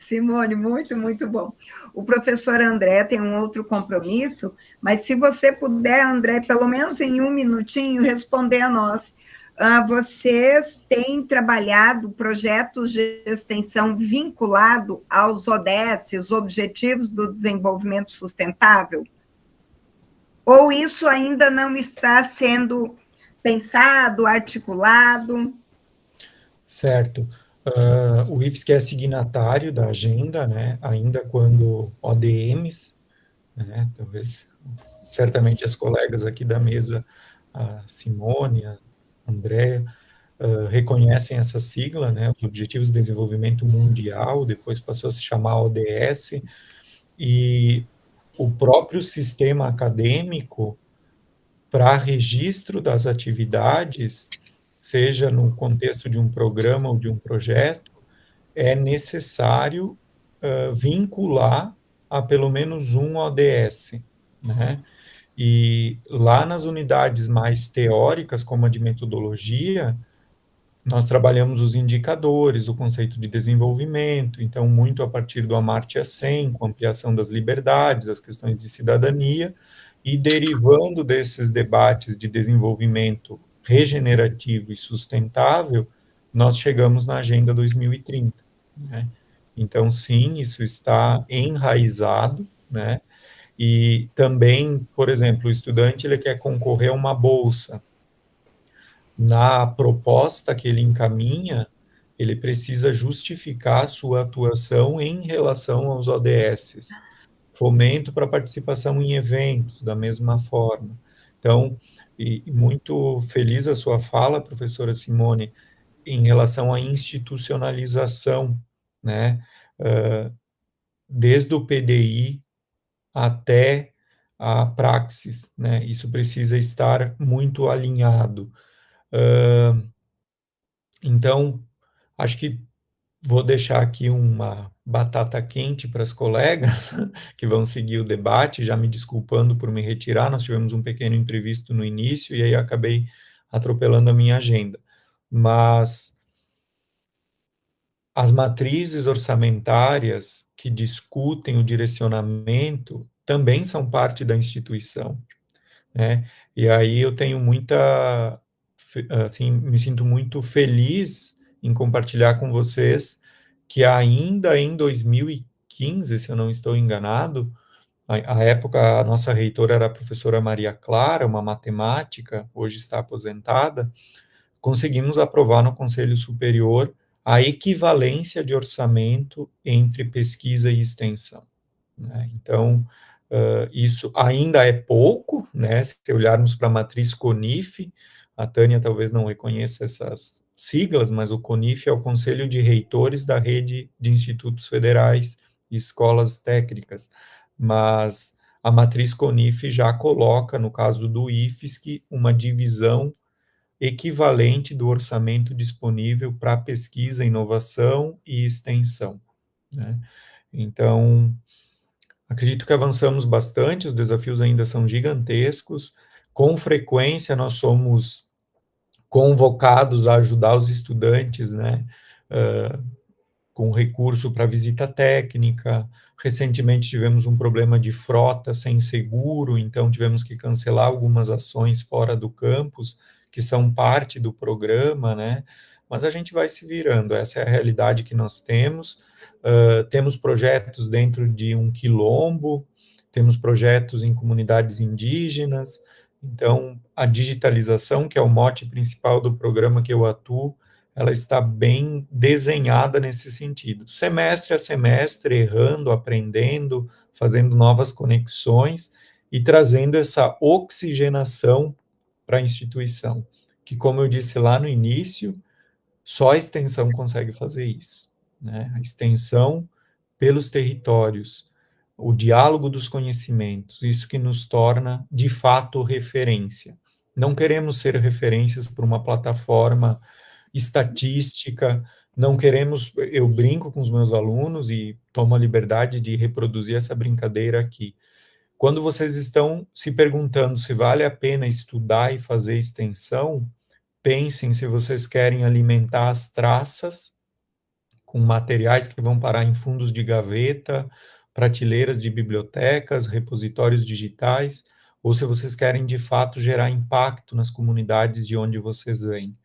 Simone, muito, muito bom. O professor André tem um outro compromisso, mas se você puder, André, pelo menos em um minutinho, responder a nós. vocês têm trabalhado projetos de extensão vinculado aos ODS, os Objetivos do Desenvolvimento Sustentável? Ou isso ainda não está sendo pensado, articulado? Certo. O IFSC é signatário da agenda, né, ainda quando ODMs, né, talvez, certamente as colegas aqui da mesa, a Simone, a Andréa, reconhecem essa sigla, né, os Objetivos de Desenvolvimento Mundial, depois passou a se chamar ODS, e o próprio sistema acadêmico, para registro das atividades, seja no contexto de um programa ou de um projeto, é necessário vincular a pelo menos um ODS, né? E lá nas unidades mais teóricas, como a de metodologia, nós trabalhamos os indicadores, o conceito de desenvolvimento, então muito a partir do Amartya Sen, com ampliação das liberdades, as questões de cidadania, e derivando desses debates de desenvolvimento regenerativo e sustentável, nós chegamos na Agenda 2030, né? Então, sim, isso está enraizado, né? E também, por exemplo, o estudante ele quer concorrer a uma bolsa. Na proposta que ele encaminha, ele precisa justificar a sua atuação em relação aos ODS. Fomento para participação em eventos, da mesma forma. Então, e muito feliz a sua fala, professora Simone, em relação à institucionalização, né? Desde o PDI até a praxis, né? Isso precisa estar muito alinhado. Então, acho que vou deixar aqui uma batata quente para as colegas que vão seguir o debate, já me desculpando por me retirar, nós tivemos um pequeno imprevisto no início e aí acabei atropelando a minha agenda. Mas as matrizes orçamentárias que discutem o direcionamento também são parte da instituição, né? E aí eu tenho muita, assim, me sinto muito feliz em compartilhar com vocês que ainda em 2015, se eu não estou enganado, à época a nossa reitora era a professora Maria Clara, uma matemática, hoje está aposentada, conseguimos aprovar no Conselho Superior a equivalência de orçamento entre pesquisa e extensão, né? Então, isso ainda é pouco, né? Se olharmos para a matriz CONIF, a Tânia talvez não reconheça essas siglas, mas o CONIF é o Conselho de Reitores da Rede de Institutos Federais e Escolas Técnicas, mas a matriz CONIF já coloca, no caso do IFSC, uma divisão equivalente do orçamento disponível para pesquisa, inovação e extensão, né? Então, acredito que avançamos bastante, os desafios ainda são gigantescos, com frequência nós somos convocados a ajudar os estudantes, né, com recurso para visita técnica. Recentemente tivemos um problema de frota sem seguro, então tivemos que cancelar algumas ações fora do campus, que são parte do programa, né? Mas a gente vai se virando, essa é a realidade que nós temos. Temos projetos dentro de um quilombo, temos projetos em comunidades indígenas, então a digitalização, que é o mote principal do programa que eu atuo, ela está bem desenhada nesse sentido. Semestre a semestre, errando, aprendendo, fazendo novas conexões e trazendo essa oxigenação para a instituição, que, como eu disse lá no início, só a extensão consegue fazer isso, né? A extensão pelos territórios, o diálogo dos conhecimentos, isso que nos torna, de fato, referência. Não queremos ser referências para uma plataforma estatística, não queremos, eu brinco com os meus alunos e tomo a liberdade de reproduzir essa brincadeira aqui. Quando vocês estão se perguntando se vale a pena estudar e fazer extensão, pensem se vocês querem alimentar as traças com materiais que vão parar em fundos de gaveta, prateleiras de bibliotecas, repositórios digitais, ou se vocês querem, de fato, gerar impacto nas comunidades de onde vocês vêm.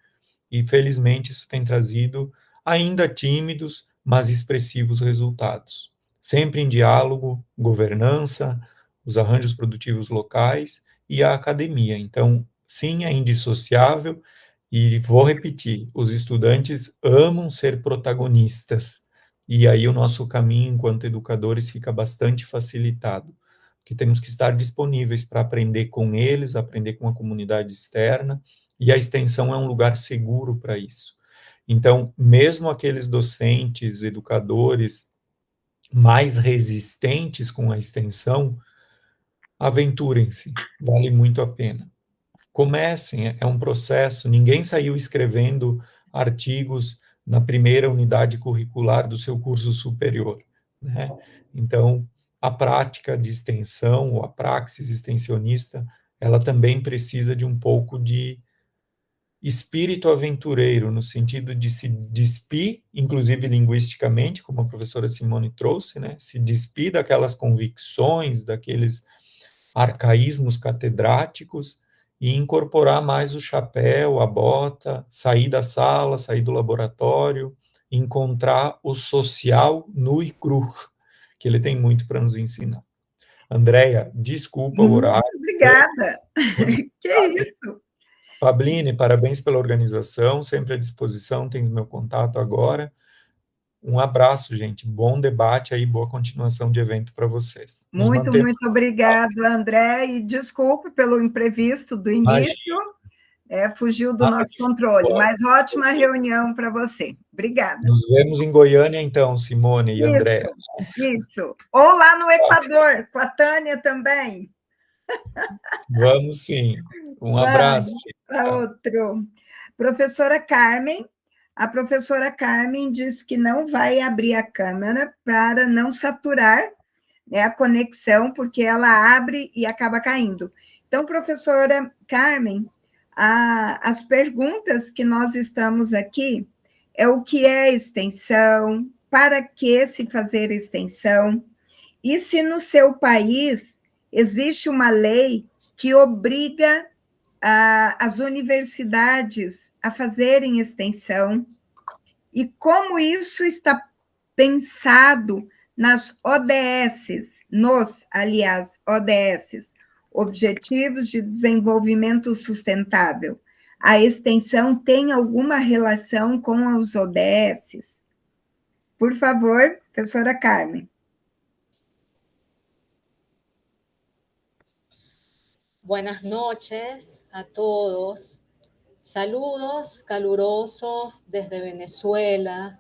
e felizmente isso tem trazido ainda tímidos, mas expressivos resultados. Sempre em diálogo, governança, os arranjos produtivos locais e a academia. Então, sim, é indissociável, e vou repetir, os estudantes amam ser protagonistas, e aí o nosso caminho enquanto educadores fica bastante facilitado, porque temos que estar disponíveis para aprender com eles, aprender com a comunidade externa, e a extensão é um lugar seguro para isso. Então, mesmo aqueles docentes, educadores mais resistentes com a extensão, aventurem-se, vale muito a pena. Comecem, é um processo, ninguém saiu escrevendo artigos na primeira unidade curricular do seu curso superior, né? Então, a prática de extensão, ou a praxis extensionista, ela também precisa de um pouco de espírito aventureiro, no sentido de se despir, inclusive linguisticamente, como a professora Simone trouxe, né? Se despir daquelas convicções, daqueles arcaísmos catedráticos e incorporar mais o chapéu, a bota, sair da sala, sair do laboratório, encontrar o social nu e cru, que ele tem muito para nos ensinar. Andréia, desculpa o horário. Muito obrigada. Que isso? Pabline, parabéns pela organização, sempre à disposição, tens meu contato agora. Um abraço, gente. Bom debate aí, boa continuação de evento para vocês. Muito obrigado, André, e desculpe pelo imprevisto do início, fugiu do nosso controle, mas ótima reunião para você. Obrigada. Nos vemos em Goiânia, então, Simone e André. Isso. Ou lá no Equador, com a Tânia também. Vamos sim. Um abraço. Outro. Professora Carmen. A professora Carmen diz que não vai abrir a câmera para não saturar, né, a conexão, porque ela abre e acaba caindo. Então, professora Carmen, as perguntas que nós estamos aqui é o que é extensão, para que se fazer extensão, e se no seu país existe uma lei que obriga as universidades a fazerem extensão, e como isso está pensado nas ODS, ODS, Objetivos de Desenvolvimento Sustentável. A extensão tem alguma relação com os ODS? Por favor, professora Carmen. Buenas noches a todos. Saludos calurosos desde Venezuela.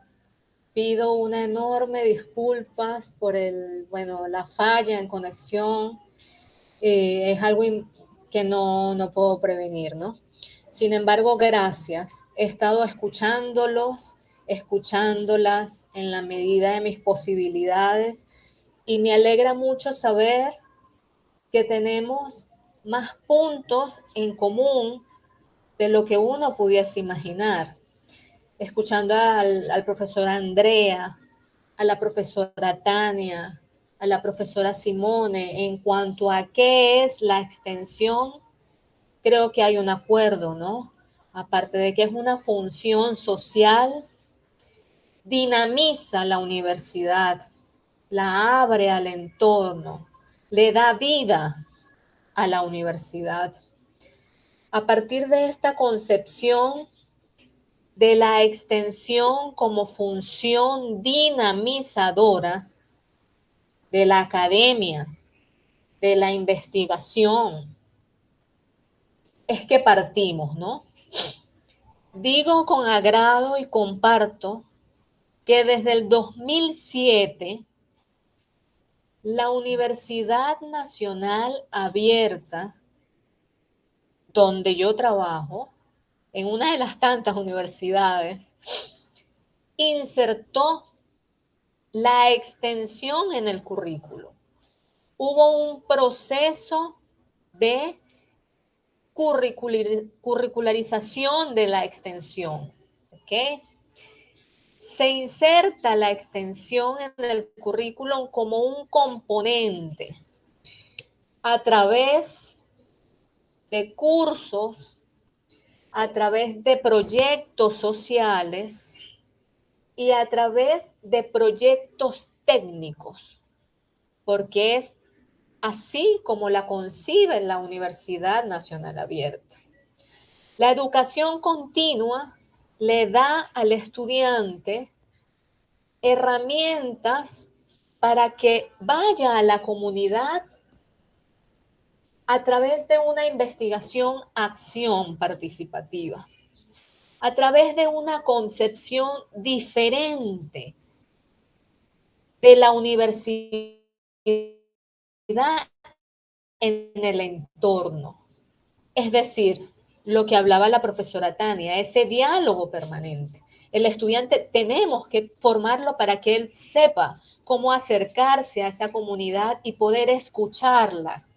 Pido una enorme disculpas por la falla en conexión. Es algo que no puedo prevenir, ¿no? Sin embargo, gracias. He estado escuchándolas en la medida de mis posibilidades y me alegra mucho saber que tenemos más puntos en común de lo que uno pudiese imaginar. Escuchando al profesor Andrea, a la profesora Tania, a la profesora Simone, en cuanto a qué es la extensión, creo que hay un acuerdo, ¿no? Aparte de que es una función social, dinamiza la universidad, la abre al entorno, le da vida a la universidad. A partir de esta concepción de la extensión como función dinamizadora de la academia, de la investigación, es que partimos, ¿no? Digo con agrado y comparto que desde el 2007 la Universidad Nacional Abierta, donde yo trabajo, en una de las tantas universidades, insertó la extensión en el currículo. Hubo un proceso de curricularización de la extensión, ¿ok? Se inserta la extensión en el currículum como un componente a través de cursos, a través de proyectos sociales y a través de proyectos técnicos, porque es así como la concibe la Universidad Nacional Abierta. La educación continua le da al estudiante herramientas para que vaya a la comunidad a través de una investigación-acción participativa, a través de una concepción diferente de la universidad en el entorno. Es decir, lo que hablaba la profesora Tania, ese diálogo permanente. El estudiante tenemos que formarlo para que él sepa cómo acercarse a esa comunidad y poder escucharla,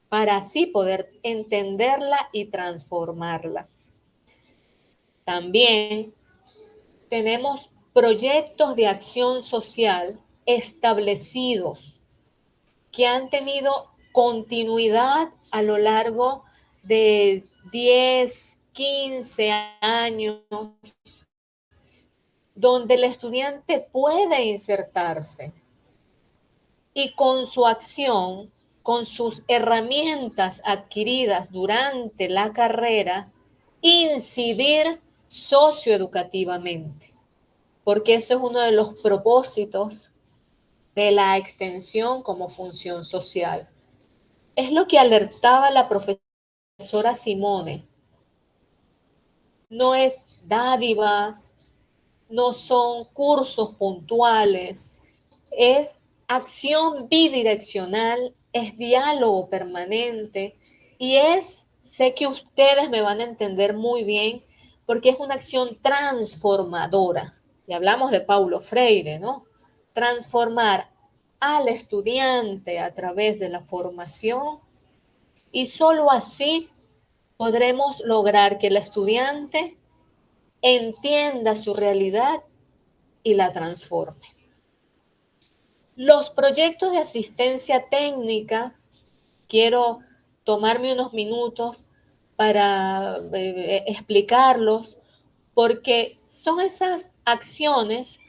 para así poder entenderla y transformarla. También tenemos proyectos de acción social establecidos que han tenido continuidad a lo largo de 10, 15 años, donde el estudiante puede insertarse y con su acción, con sus herramientas adquiridas durante la carrera, incidir socioeducativamente, porque eso es uno de los propósitos de la extensión como función social. Es lo que alertaba la profesora Simone. No es dádivas, no son cursos puntuales, es acción bidireccional, es diálogo permanente y sé que ustedes me van a entender muy bien, porque es una acción transformadora. Y hablamos de Paulo Freire, ¿no? Transformar al estudiante a través de la formación, y solo así podremos lograr que el estudiante entienda su realidad y la transforme. Los proyectos de asistencia técnica, quiero tomarme unos minutos para explicarlos, porque son esas acciones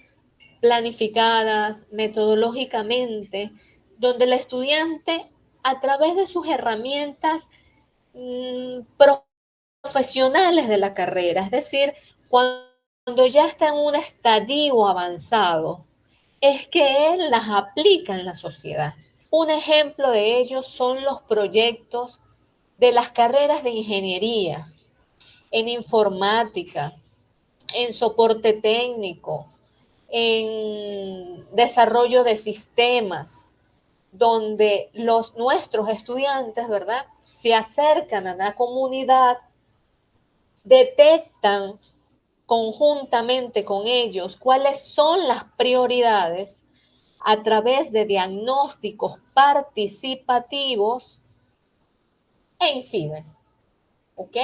planificadas metodológicamente, donde el estudiante, a través de sus herramientas profesionales de la carrera, es decir, cuando ya está en un estadio avanzado, es que él las aplica en la sociedad. Un ejemplo de ello son los proyectos de las carreras de ingeniería, en informática, en soporte técnico, en desarrollo de sistemas, donde nuestros estudiantes, ¿verdad?, se acercan a la comunidad, detectan conjuntamente con ellos cuáles son las prioridades a través de diagnósticos participativos e inciden. ¿Ok?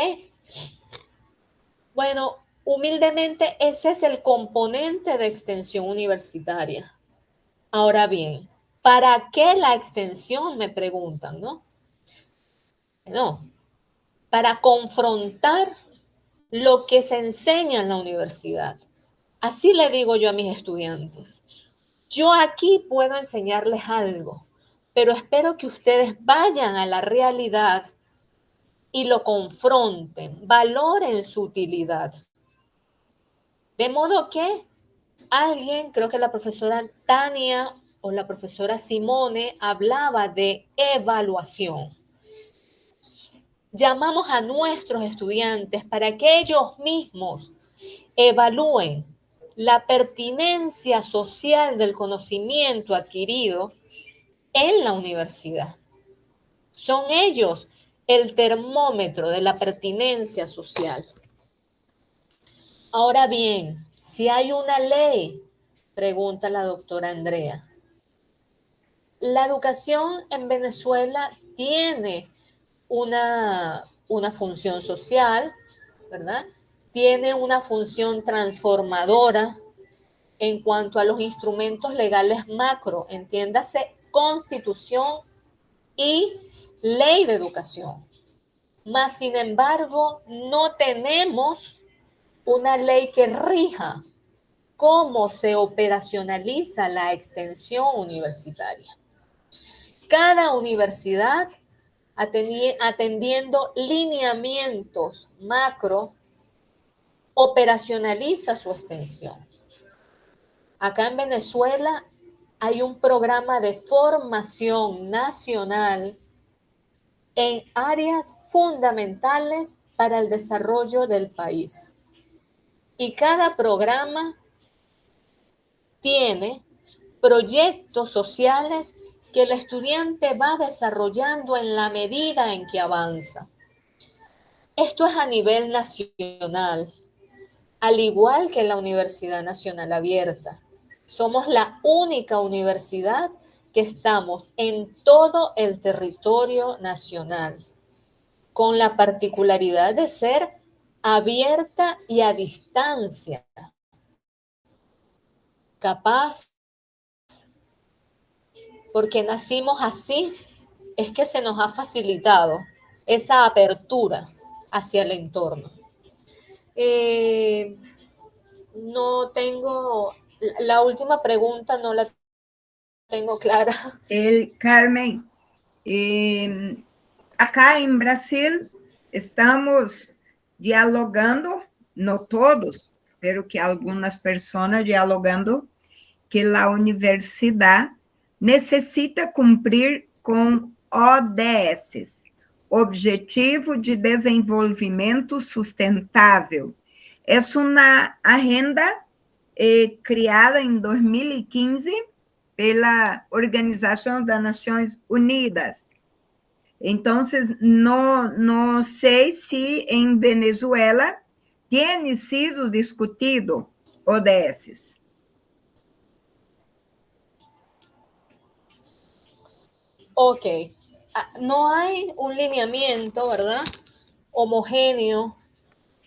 Bueno, humildemente ese es el componente de extensión universitaria. Ahora bien, ¿para qué la extensión? Me preguntan, ¿no? No, para confrontar lo que se enseña en la universidad. Así le digo yo a mis estudiantes. Yo aquí puedo enseñarles algo, pero espero que ustedes vayan a la realidad y lo confronten, valoren su utilidad. De modo que alguien, creo que la profesora Tania o la profesora Simone, hablaba de evaluación. Llamamos a nuestros estudiantes para que ellos mismos evalúen la pertinencia social del conocimiento adquirido en la universidad. Son ellos el termómetro de la pertinencia social. Ahora bien, si hay una ley, pregunta la doctora Andrea. La educación en Venezuela tiene una función social, ¿verdad? Tiene una función transformadora en cuanto a los instrumentos legales macro, entiéndase Constitución y Ley de Educación. mas sin embargo no tenemos una ley que rija cómo se operacionaliza la extensión universitaria. Cada universidad atendiendo lineamientos macro operacionaliza su extensión. Acá en Venezuela hay un programa de formación nacional en áreas fundamentales para el desarrollo del país. Y cada programa tiene proyectos sociales que el estudiante va desarrollando en la medida en que avanza. Esto es a nivel nacional, al igual que la Universidad Nacional Abierta. Somos la única universidad que estamos en todo el territorio nacional, con la particularidad de ser abierta y a distancia, capaz, porque nacimos así, es que se nos ha facilitado esa apertura hacia el entorno. No tengo, la última pregunta no la tengo clara. Carmen, acá en Brasil estamos dialogando, no todos, pero que algunas personas dialogando, que la universidad necessita cumprir com ODS, Objetivo de Desenvolvimento Sustentável. É uma agenda criada em 2015 pela Organização das Nações Unidas. Então, não sei se em Venezuela tem sido discutido ODS. Ok, no hay un lineamiento, ¿verdad?, homogéneo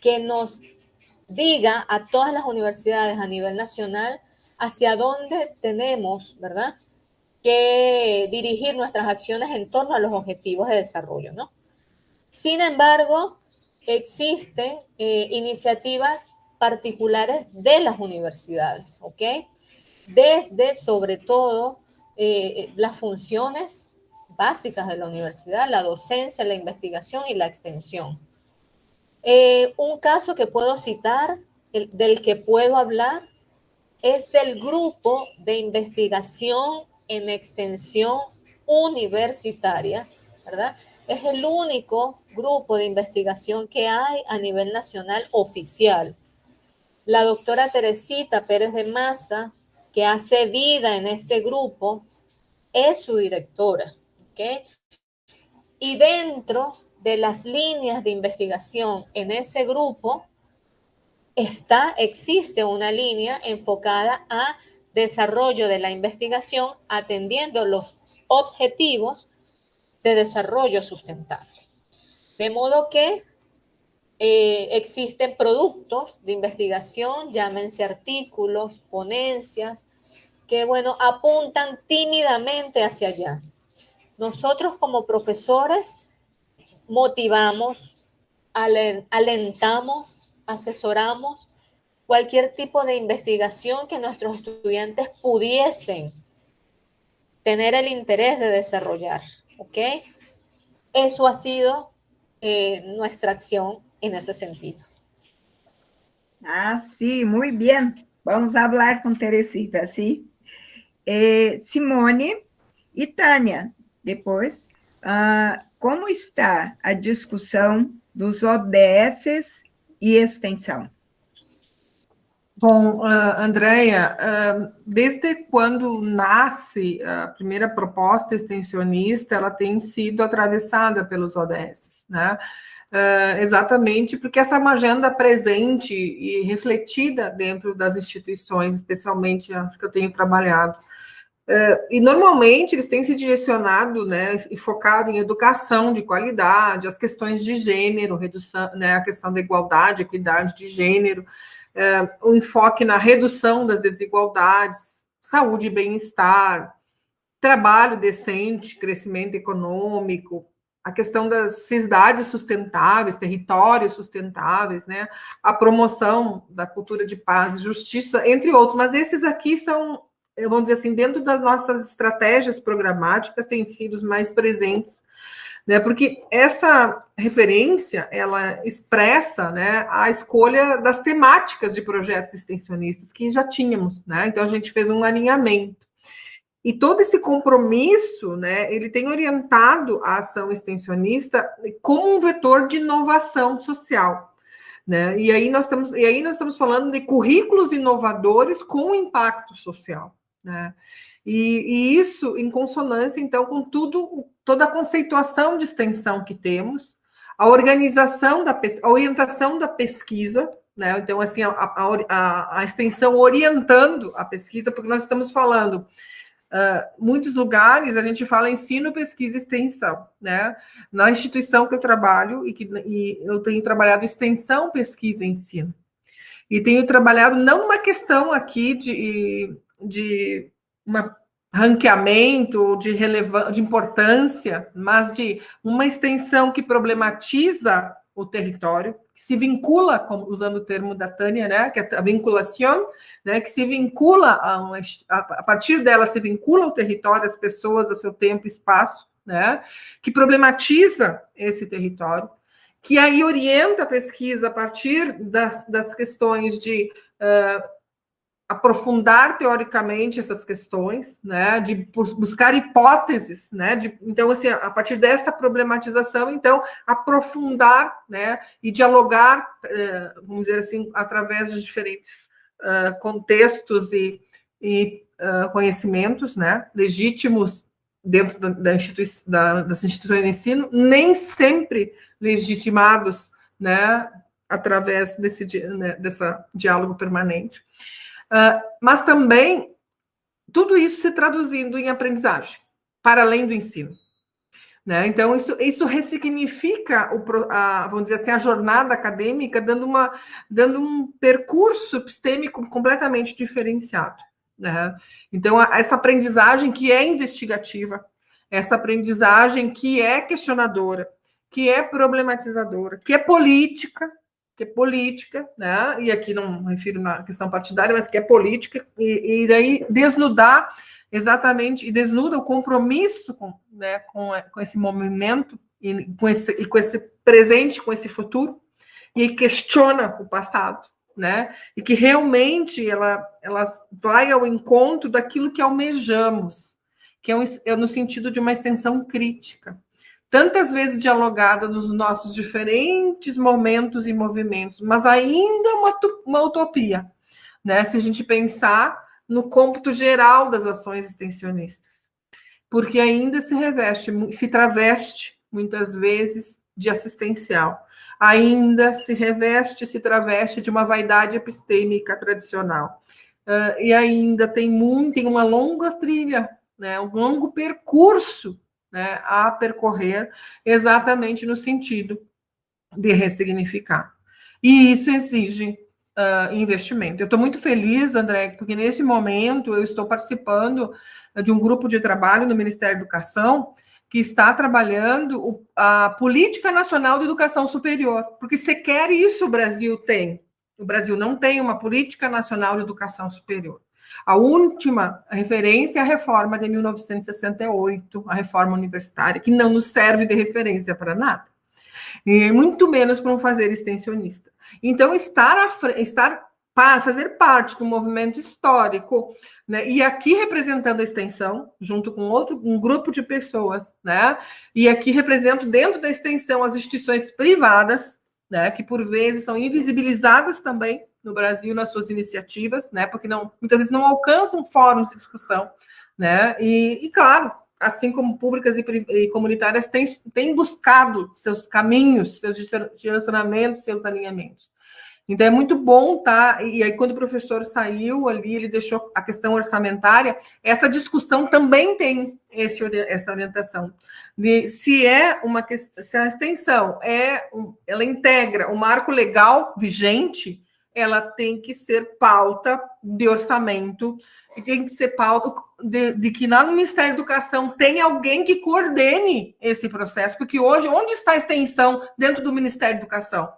que nos diga a todas las universidades a nivel nacional hacia dónde tenemos, ¿verdad?, que dirigir nuestras acciones en torno a los objetivos de desarrollo, ¿no? Sin embargo, existen iniciativas particulares de las universidades, ¿ok? Desde, sobre todo, las funciones básicas de la universidad, la docencia, la investigación y la extensión. Un caso que puedo citar, del que puedo hablar, es del grupo de investigación en extensión universitaria, ¿verdad? Es el único grupo de investigación que hay a nivel nacional oficial. La doctora Teresita Pérez de Maza, que hace vida en este grupo, es su directora, ¿ok? Y dentro de las líneas de investigación en ese grupo existe una línea enfocada a desarrollo de la investigación atendiendo los objetivos de desarrollo sustentable. De modo que existen productos de investigación, llámense artículos, ponencias, que, bueno, apuntan tímidamente hacia allá. Nosotros como profesores motivamos, alentamos, asesoramos cualquier tipo de investigación que nuestros estudiantes pudiesen tener el interés de desarrollar, ¿ok? Eso ha sido nuestra acción en ese sentido. Ah, sí, muy bien. Vamos a hablar con Teresita, ¿sí? Simone e Tânia, depois, como está a discussão dos ODS e extensão? Bom, Andréia, desde quando nasce a primeira proposta extensionista, ela tem sido atravessada pelos ODS, né? Exatamente porque essa é uma agenda presente e refletida dentro das instituições, especialmente as que eu tenho trabalhado. E normalmente eles têm se direcionado, né, e focado em educação de qualidade, as questões de gênero, redução, né, a questão da igualdade, equidade de gênero, o enfoque na redução das desigualdades, saúde e bem-estar, trabalho decente, crescimento econômico, a questão das cidades sustentáveis, territórios sustentáveis, né? A promoção da cultura de paz e justiça, entre outros. Mas esses aqui são, vamos dizer assim, dentro das nossas estratégias programáticas, têm sido os mais presentes, né? Porque essa referência, ela expressa, né, a escolha das temáticas de projetos extensionistas que já tínhamos, né? Então, a gente fez um alinhamento. E todo esse compromisso, né, ele tem orientado a ação extensionista como um vetor de inovação social, né? E aí nós estamos falando de currículos inovadores com impacto social, né? E isso em consonância, então, com toda a conceituação de extensão que temos, a organização a orientação da pesquisa, né? Então, assim, a extensão orientando a pesquisa, porque nós estamos falando muitos lugares a gente fala ensino, pesquisa e extensão, né? Na instituição que eu trabalho, e eu tenho trabalhado extensão, pesquisa e ensino. E tenho trabalhado não uma questão aqui de um ranqueamento, de importância, mas de uma extensão que problematiza o território, que se vincula, usando o termo da Tânia, né, que é a vinculação, né, que se vincula, a partir dela se vincula ao território, às pessoas, ao seu tempo e espaço, né, que problematiza esse território, que aí orienta a pesquisa a partir das questões de aprofundar teoricamente essas questões, né, de buscar hipóteses, né, então, assim, a partir dessa problematização, então, aprofundar, né, e dialogar, vamos dizer assim, através de diferentes contextos e conhecimentos, né, legítimos dentro das instituições de ensino, nem sempre legitimados, né, através desse diálogo permanente. Mas também tudo isso se traduzindo em aprendizagem, para além do ensino, né? Então, isso ressignifica, vamos dizer assim, a jornada acadêmica, dando um percurso epistêmico completamente diferenciado, né? Então, essa aprendizagem que é investigativa, essa aprendizagem que é questionadora, que é problematizadora, que é política, né? E aqui não me refiro na questão partidária, mas que é política, e daí desnudar exatamente, e desnuda o compromisso com esse movimento, e com esse presente, com esse futuro, e questiona o passado, né? E que realmente ela vai ao encontro daquilo que almejamos, que é no sentido de uma extensão crítica, tantas vezes dialogada nos nossos diferentes momentos e movimentos, mas ainda uma utopia, né? Se a gente pensar no cômputo geral das ações extensionistas, porque ainda se traveste, muitas vezes, de assistencial, ainda se traveste de uma vaidade epistêmica tradicional, e ainda tem uma longa trilha, né? Um longo percurso, né, a percorrer, exatamente no sentido de ressignificar. E isso exige investimento. Eu estou muito feliz, André, porque nesse momento eu estou participando de um grupo de trabalho no Ministério da Educação que está trabalhando a Política Nacional de Educação Superior, porque sequer isso o Brasil tem. O Brasil não tem uma Política Nacional de Educação Superior. A última referência é a reforma de 1968, a reforma universitária, que não nos serve de referência para nada, e muito menos para um fazer extensionista. Então, fazer parte do movimento histórico, né, e aqui representando a extensão, junto com um grupo de pessoas, né, e aqui represento dentro da extensão as instituições privadas, né, que por vezes são invisibilizadas também no Brasil nas suas iniciativas, né, porque muitas vezes não alcançam fóruns de discussão, né, e claro, assim como públicas e comunitárias têm buscado seus caminhos, seus direcionamentos, seus alinhamentos. Então, é muito bom, tá? E aí, quando o professor saiu ali, ele deixou a questão orçamentária, essa discussão também tem essa orientação. Se a extensão ela integra o marco legal vigente, ela tem que ser pauta de orçamento, tem que ser pauta de que lá no Ministério da Educação tem alguém que coordene esse processo, porque hoje, onde está a extensão dentro do Ministério da Educação?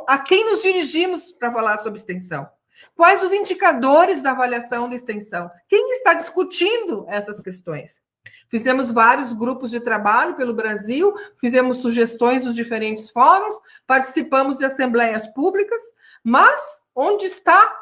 A quem nos dirigimos para falar sobre extensão? Quais os indicadores da avaliação da extensão? Quem está discutindo essas questões? Fizemos vários grupos de trabalho pelo Brasil, fizemos sugestões dos diferentes fóruns, participamos de assembleias públicas, mas onde está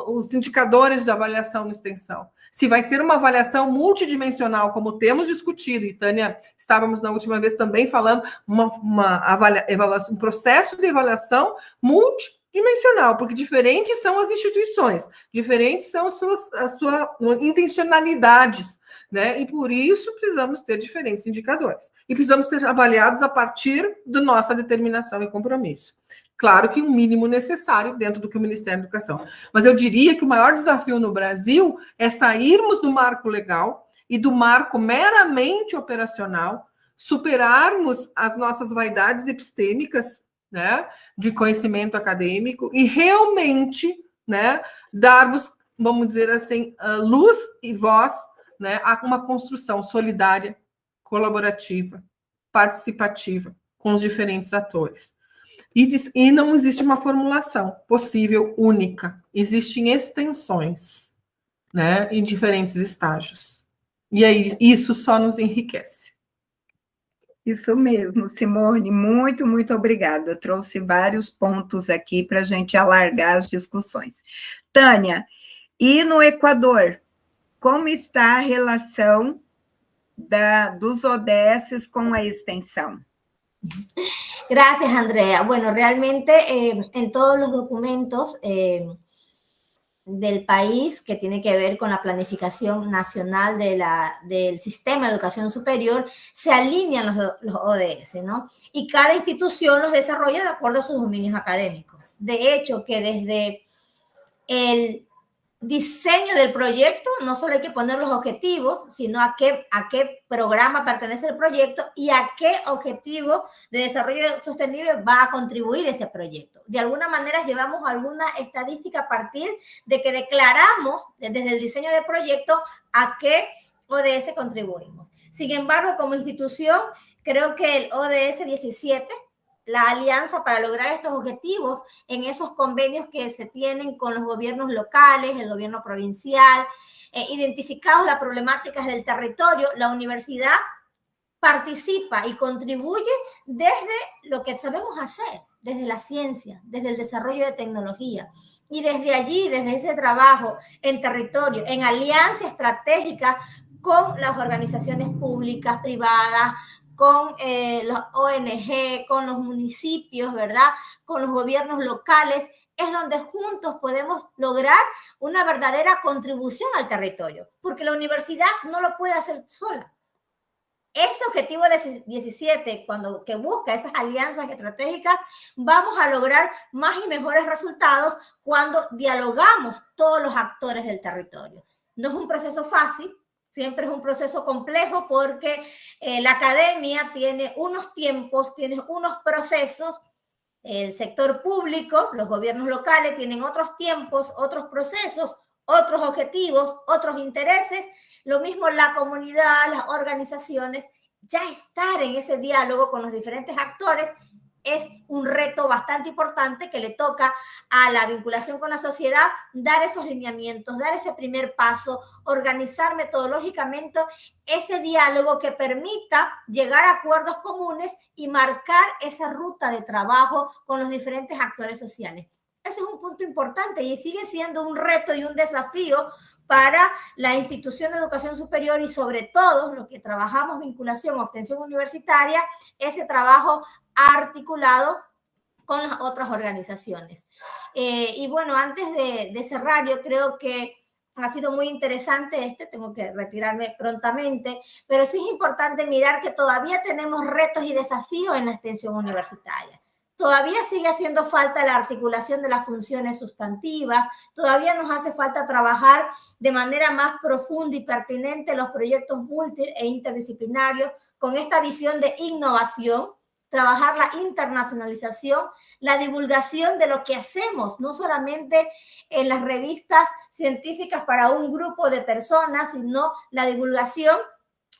os indicadores de avaliação na extensão? Se vai ser uma avaliação multidimensional, como temos discutido, e Tânia, estávamos na última vez também falando, um processo de avaliação multidimensional, porque diferentes são as instituições, diferentes são as suas intencionalidades, né? E por isso precisamos ter diferentes indicadores. E precisamos ser avaliados a partir da nossa determinação e compromisso. Claro que um mínimo necessário dentro do que o Ministério da Educação. Mas eu diria que o maior desafio no Brasil é sairmos do marco legal e do marco meramente operacional, superarmos as nossas vaidades epistêmicas, né, de conhecimento acadêmico e realmente, né, darmos, vamos dizer assim, luz e voz, né, a uma construção solidária, colaborativa, participativa com os diferentes atores. E não existe uma formulação possível única. Existem extensões, né, em diferentes estágios. E aí, isso só nos enriquece. Isso mesmo, Simone, muito, muito obrigada. Eu trouxe vários pontos aqui para a gente alargar as discussões. Tânia, e no Equador, como está a relação dos ODS con la extensión? Gracias, Andrea. Bueno, realmente en todos los documentos del país que tiene que ver con la planificación nacional del sistema de educación superior, se alinean los ODS, ¿no? Y cada institución los desarrolla de acuerdo a sus dominios académicos. De hecho, que desde el diseño del proyecto no solo hay que poner los objetivos, sino a qué programa pertenece el proyecto y a qué objetivo de desarrollo sostenible va a contribuir ese proyecto. De alguna manera llevamos alguna estadística a partir de que declaramos desde el diseño del proyecto a qué ODS contribuimos. Sin embargo, como institución, creo que el ODS 17, la alianza para lograr estos objetivos en esos convenios que se tienen con los gobiernos locales, el gobierno provincial, identificados las problemáticas del territorio, la universidad participa y contribuye desde lo que sabemos hacer, desde la ciencia, desde el desarrollo de tecnología. Y desde allí, desde ese trabajo en territorio, en alianza estratégica con las organizaciones públicas, privadas, con los ONG, con los municipios, ¿verdad? Con los gobiernos locales, es donde juntos podemos lograr una verdadera contribución al territorio, porque la universidad no lo puede hacer sola. Ese objetivo de 17, que busca esas alianzas estratégicas, vamos a lograr más y mejores resultados cuando dialogamos todos los actores del territorio. No es un proceso fácil, siempre es un proceso complejo porque la academia tiene unos tiempos, tiene unos procesos, el sector público, los gobiernos locales tienen otros tiempos, otros procesos, otros objetivos, otros intereses, lo mismo la comunidad, las organizaciones. Ya estar en ese diálogo con los diferentes actores es un reto bastante importante que le toca a la vinculación con la sociedad dar esos lineamientos, dar ese primer paso, organizar metodológicamente ese diálogo que permita llegar a acuerdos comunes y marcar esa ruta de trabajo con los diferentes actores sociales. Ese es un punto importante y sigue siendo un reto y un desafío para la institución de educación superior y sobre todo los que trabajamos vinculación o obtención universitaria, ese trabajo articulado con las otras organizaciones. Y bueno, antes de cerrar, yo creo que ha sido muy interesante tengo que retirarme prontamente, pero sí es importante mirar que todavía tenemos retos y desafíos en la extensión universitaria. Todavía sigue haciendo falta la articulación de las funciones sustantivas, todavía nos hace falta trabajar de manera más profunda y pertinente los proyectos multi e interdisciplinarios con esta visión de innovación, trabajar la internacionalización, la divulgación de lo que hacemos, no solamente en las revistas científicas para un grupo de personas, sino la divulgación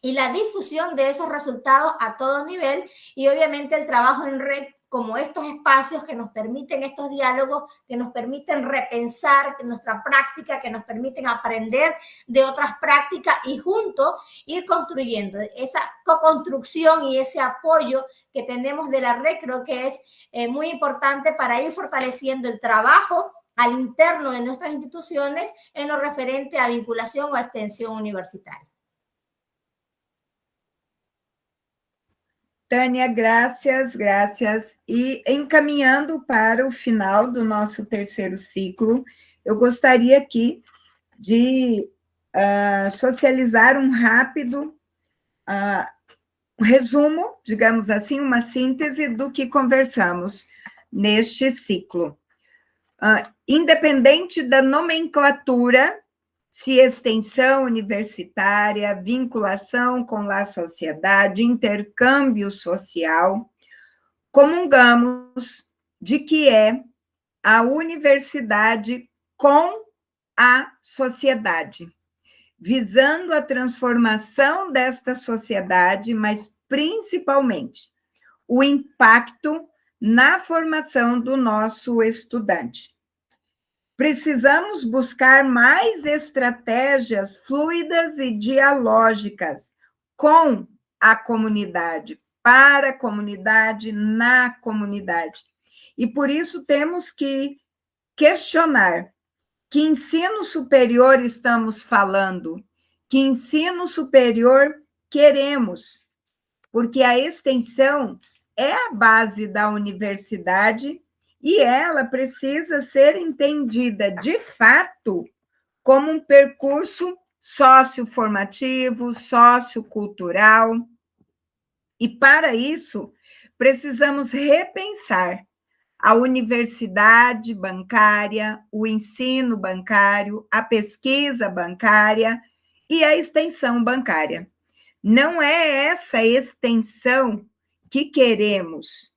y la difusión de esos resultados a todo nivel, y obviamente el trabajo en red, como estos espacios que nos permiten estos diálogos, que nos permiten repensar nuestra práctica, que nos permiten aprender de otras prácticas y juntos ir construyendo. Esa co-construcción y ese apoyo que tenemos de la red creo que es muy importante para ir fortaleciendo el trabajo al interno de nuestras instituciones en lo referente a vinculación o a extensión universitaria. Tânia, graças. E encaminhando para o final do nosso terceiro ciclo, eu gostaria aqui de socializar um rápido resumo, digamos assim, uma síntese do que conversamos neste ciclo. Independente da nomenclatura, se extensão universitária, vinculação com a sociedade, intercâmbio social, comungamos de que é a universidade com a sociedade, visando a transformação desta sociedade, mas principalmente o impacto na formação do nosso estudante. Precisamos buscar mais estratégias fluidas e dialógicas com a comunidade, para a comunidade, na comunidade. E por isso temos que questionar que ensino superior estamos falando, que ensino superior queremos, porque a extensão é a base da universidade e ela precisa ser entendida, de fato, como um percurso socioformativo, sociocultural. E, para isso, precisamos repensar a universidade bancária, o ensino bancário, a pesquisa bancária e a extensão bancária. Não é essa extensão que queremos.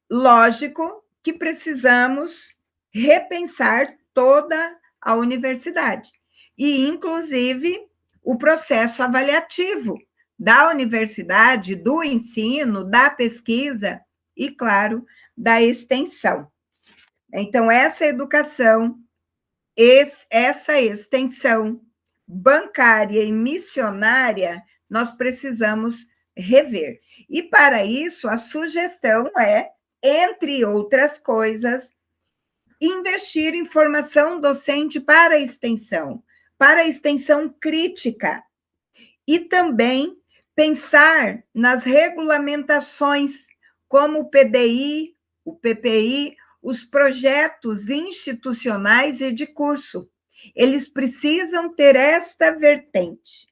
Lógico que precisamos repensar toda a universidade, e, inclusive, o processo avaliativo da universidade, do ensino, da pesquisa e, claro, da extensão. Então, essa educação, essa extensão bancária e missionária, nós precisamos rever. E, para isso, a sugestão é, entre outras coisas, investir em formação docente para a extensão crítica, e também pensar nas regulamentações, como o PDI, o PPI, os projetos institucionais e de curso. Eles precisam ter esta vertente.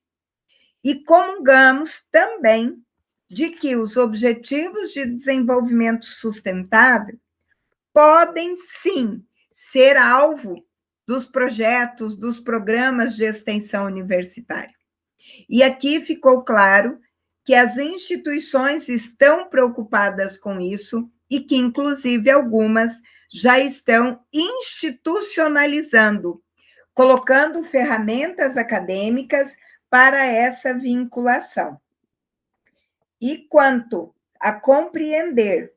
E comungamos também de que os Objetivos de Desenvolvimento Sustentável podem, sim, ser alvo dos projetos, dos programas de extensão universitária. E aqui ficou claro que as instituições estão preocupadas com isso e que, inclusive, algumas já estão institucionalizando, colocando ferramentas acadêmicas para essa vinculação. E quanto a compreender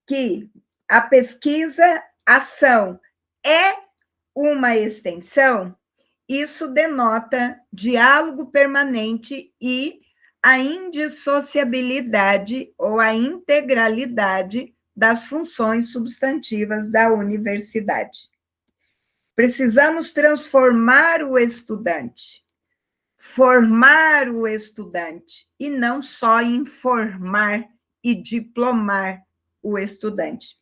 que a pesquisa-ação é uma extensão, isso denota diálogo permanente e a indissociabilidade ou a integralidade das funções substantivas da universidade. Precisamos transformar o estudante, formar o estudante, e não só informar e diplomar o estudante.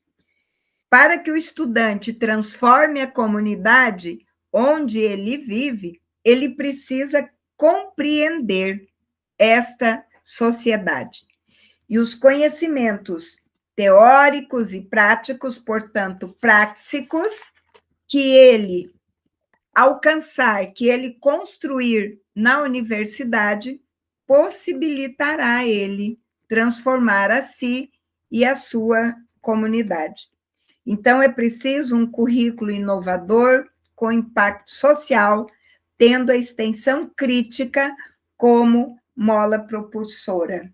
Para que o estudante transforme a comunidade onde ele vive, ele precisa compreender esta sociedade. E os conhecimentos teóricos e práticos, portanto, práticos, que ele alcançar, que ele construir na universidade, possibilitará ele transformar a si e a sua comunidade. Então, é preciso um currículo inovador, com impacto social, tendo a extensão crítica como mola propulsora.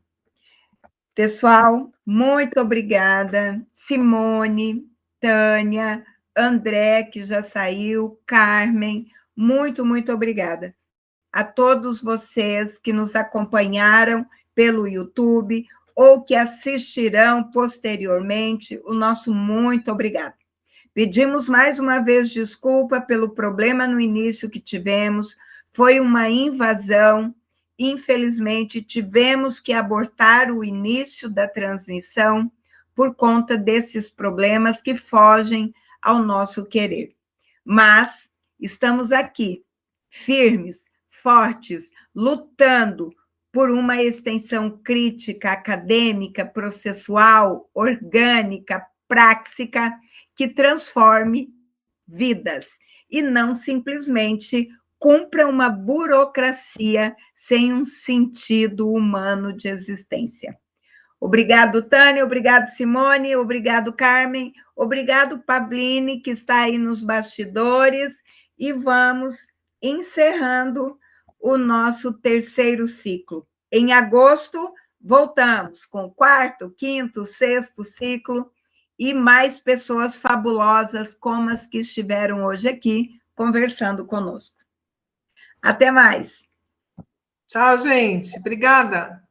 Pessoal, muito obrigada. Simone, Tânia, André, que já saiu, Carmen, muito, muito obrigada. A todos vocês que nos acompanharam pelo YouTube ou que assistirão posteriormente, o nosso muito obrigado. Pedimos mais uma vez desculpa pelo problema no início que tivemos, foi uma invasão. Infelizmente, tivemos que abortar o início da transmissão por conta desses problemas que fogem ao nosso querer. Mas estamos aqui, firmes, fortes, lutando por uma extensão crítica, acadêmica, processual, orgânica, prática, que transforme vidas e não simplesmente cumpra uma burocracia sem um sentido humano de existência. Obrigado, Tânia, obrigado, Simone, obrigado, Carmen, obrigado, Pabline, que está aí nos bastidores, e vamos encerrando o nosso terceiro ciclo. Em agosto, voltamos com o quarto, quinto, sexto ciclo, e mais pessoas fabulosas como as que estiveram hoje aqui conversando conosco. Até mais. Tchau, gente. Obrigada.